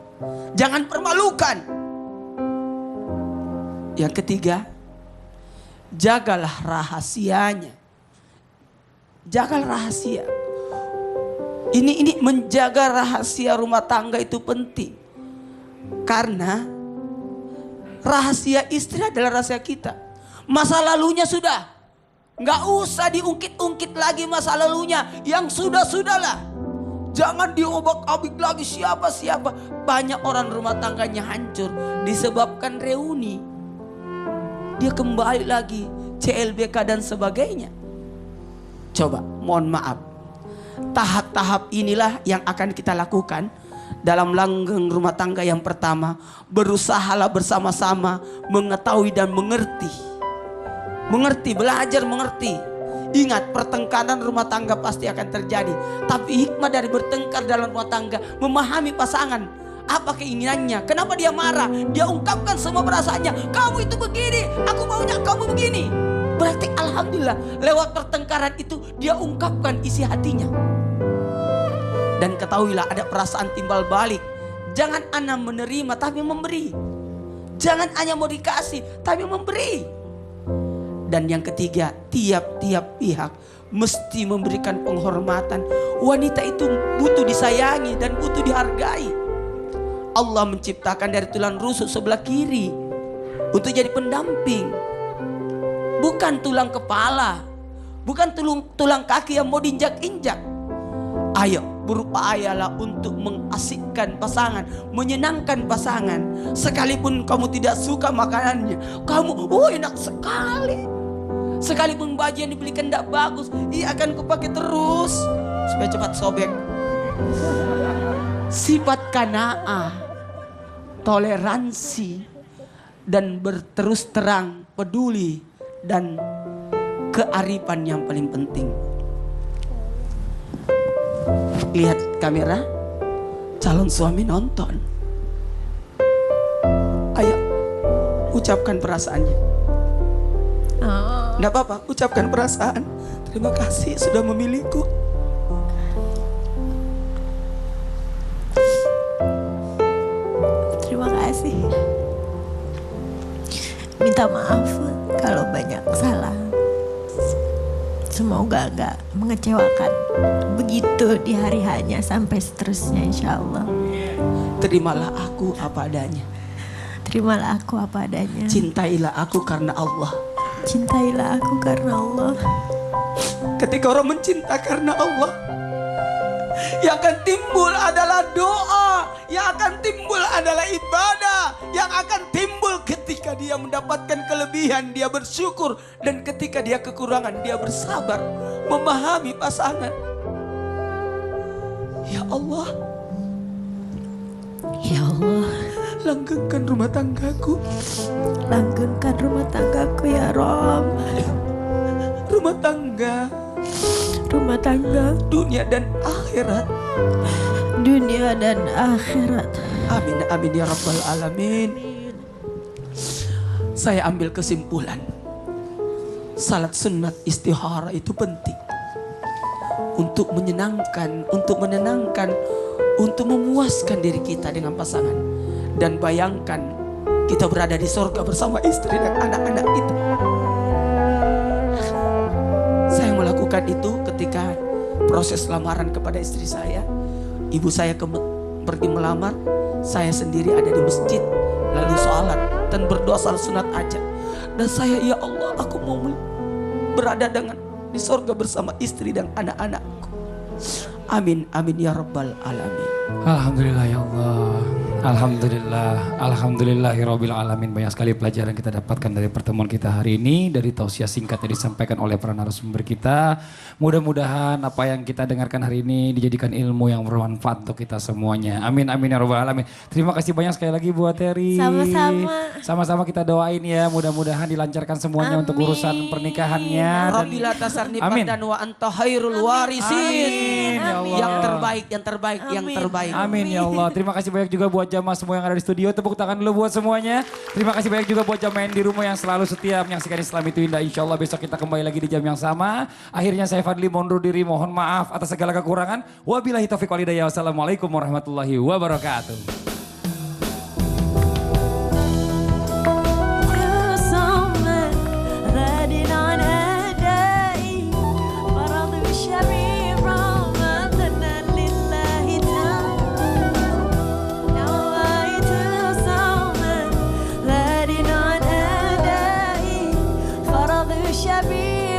jangan permalukan. Yang ketiga, jagalah rahasianya. Jagalah rahasia. Ini menjaga rahasia rumah tangga itu penting. Karena rahasia istri adalah rahasia kita. Masa lalunya sudah, nggak usah diungkit-ungkit lagi masa lalunya. Yang sudah-sudahlah. Jangan diobak-abik lagi siapa-siapa. Banyak orang rumah tangganya hancur disebabkan reuni. Dia kembali lagi CLBK dan sebagainya. Coba, mohon maaf. Tahap-tahap inilah yang akan kita lakukan dalam langgeng rumah tangga. Yang pertama, berusahalah bersama-sama mengetahui dan mengerti. Mengerti, belajar mengerti. Ingat, pertengkaran rumah tangga pasti akan terjadi. Tapi hikmah dari bertengkar dalam rumah tangga, memahami pasangan. Apa keinginannya, kenapa dia marah. Dia ungkapkan semua perasaannya. Kamu itu begini, aku maunya kamu begini. Berarti alhamdulillah lewat pertengkaran itu dia ungkapkan isi hatinya. Dan ketahuilah ada perasaan timbal balik. Jangan hanya menerima tapi memberi. Jangan hanya mau dikasih tapi memberi. Dan yang ketiga, tiap-tiap pihak mesti memberikan penghormatan. Wanita itu butuh disayangi dan butuh dihargai. Allah menciptakan dari tulang rusuk sebelah kiri untuk jadi pendamping. Bukan tulang kepala, bukan tulang kaki yang mau diinjak-injak. Ayo berupayalah untuk mengasikkan pasangan, menyenangkan pasangan. Sekalipun kamu tidak suka makanannya, kamu, enak sekali. Sekalipun baju yang dibelikan tidak bagus, ia akan kupakai terus supaya cepat sobek. Sifat qanaah, toleransi, dan berterus terang, peduli, dan kearifan yang paling penting. Lihat kamera, calon suami nonton. Ayo, ucapkan perasaannya. Nggak apa-apa, ucapkan perasaan. Terima kasih sudah memilihku. Terima kasih. Minta maaf kalau banyak salah. Semoga gak mengecewakan. Begitu di hari hanya sampai seterusnya insya Allah. Terimalah aku apa adanya. Terimalah aku apa adanya. Cintailah aku karena Allah. Cintailah aku karena Allah. Ketika orang mencinta karena Allah, yang akan timbul adalah doa, yang akan timbul adalah ibadah, yang akan timbul ketika dia mendapatkan kelebihan, dia bersyukur, dan ketika dia kekurangan, dia bersabar, memahami pasangan. Ya Allah, Ya Allah, langgengkan rumah tanggaku. langgengkan rumah tanggaku ya Rob. Rumah tangga, Rumah tangga, dunia dan akhirat. dunia dan akhirat. Amin, amin ya rabbal alamin. Saya ambil kesimpulan, salat sunat istihara itu penting untuk menyenangkan, untuk menenangkan, untuk memuaskan diri kita dengan pasangan. Dan bayangkan kita berada di sorga bersama istri dan anak-anak itu. Saya melakukan itu ketika proses lamaran kepada istri saya. Ibu saya pergi melamar, saya sendiri ada di masjid, lalu sholat dan berdoa salat sunat aja. Dan saya, ya Allah, aku mau berada di sorga bersama istri dan anak-anakku. Amin, amin ya rabbal alamin. Alhamdulillah ya Allah. Alhamdulillah. Alhamdulillahirabbil alamin. Banyak sekali pelajaran kita dapatkan dari pertemuan kita hari ini, dari tausiah singkat yang disampaikan oleh para narasumber kita. Mudah-mudahan apa yang kita dengarkan hari ini dijadikan ilmu yang bermanfaat untuk kita semuanya. Amin amin ya rabbal alamin. Terima kasih banyak sekali lagi buat Terry. Sama-sama. Sama-sama kita doain ya, mudah-mudahan dilancarkan semuanya untuk urusan pernikahannya. Rabbila tasarni Amin. dan wa anta khairul warisin. Amin, ya Allah. Yang terbaik, yang terbaik, yang terbaik. Amin ya Allah. Terima kasih banyak juga buat jamaah semua yang ada di studio. Tepuk tangan dulu buat semuanya. Terima kasih banyak juga buat jamaah yang di rumah yang selalu setia menyaksikan Islam itu indah. Insya Allah besok kita kembali lagi di jam yang sama. Akhirnya saya Fadli mundur diri. Mohon maaf atas segala kekurangan. Wabillahi taufiq wal hidayah. Wassalamualaikum warahmatullahi wabarakatuh.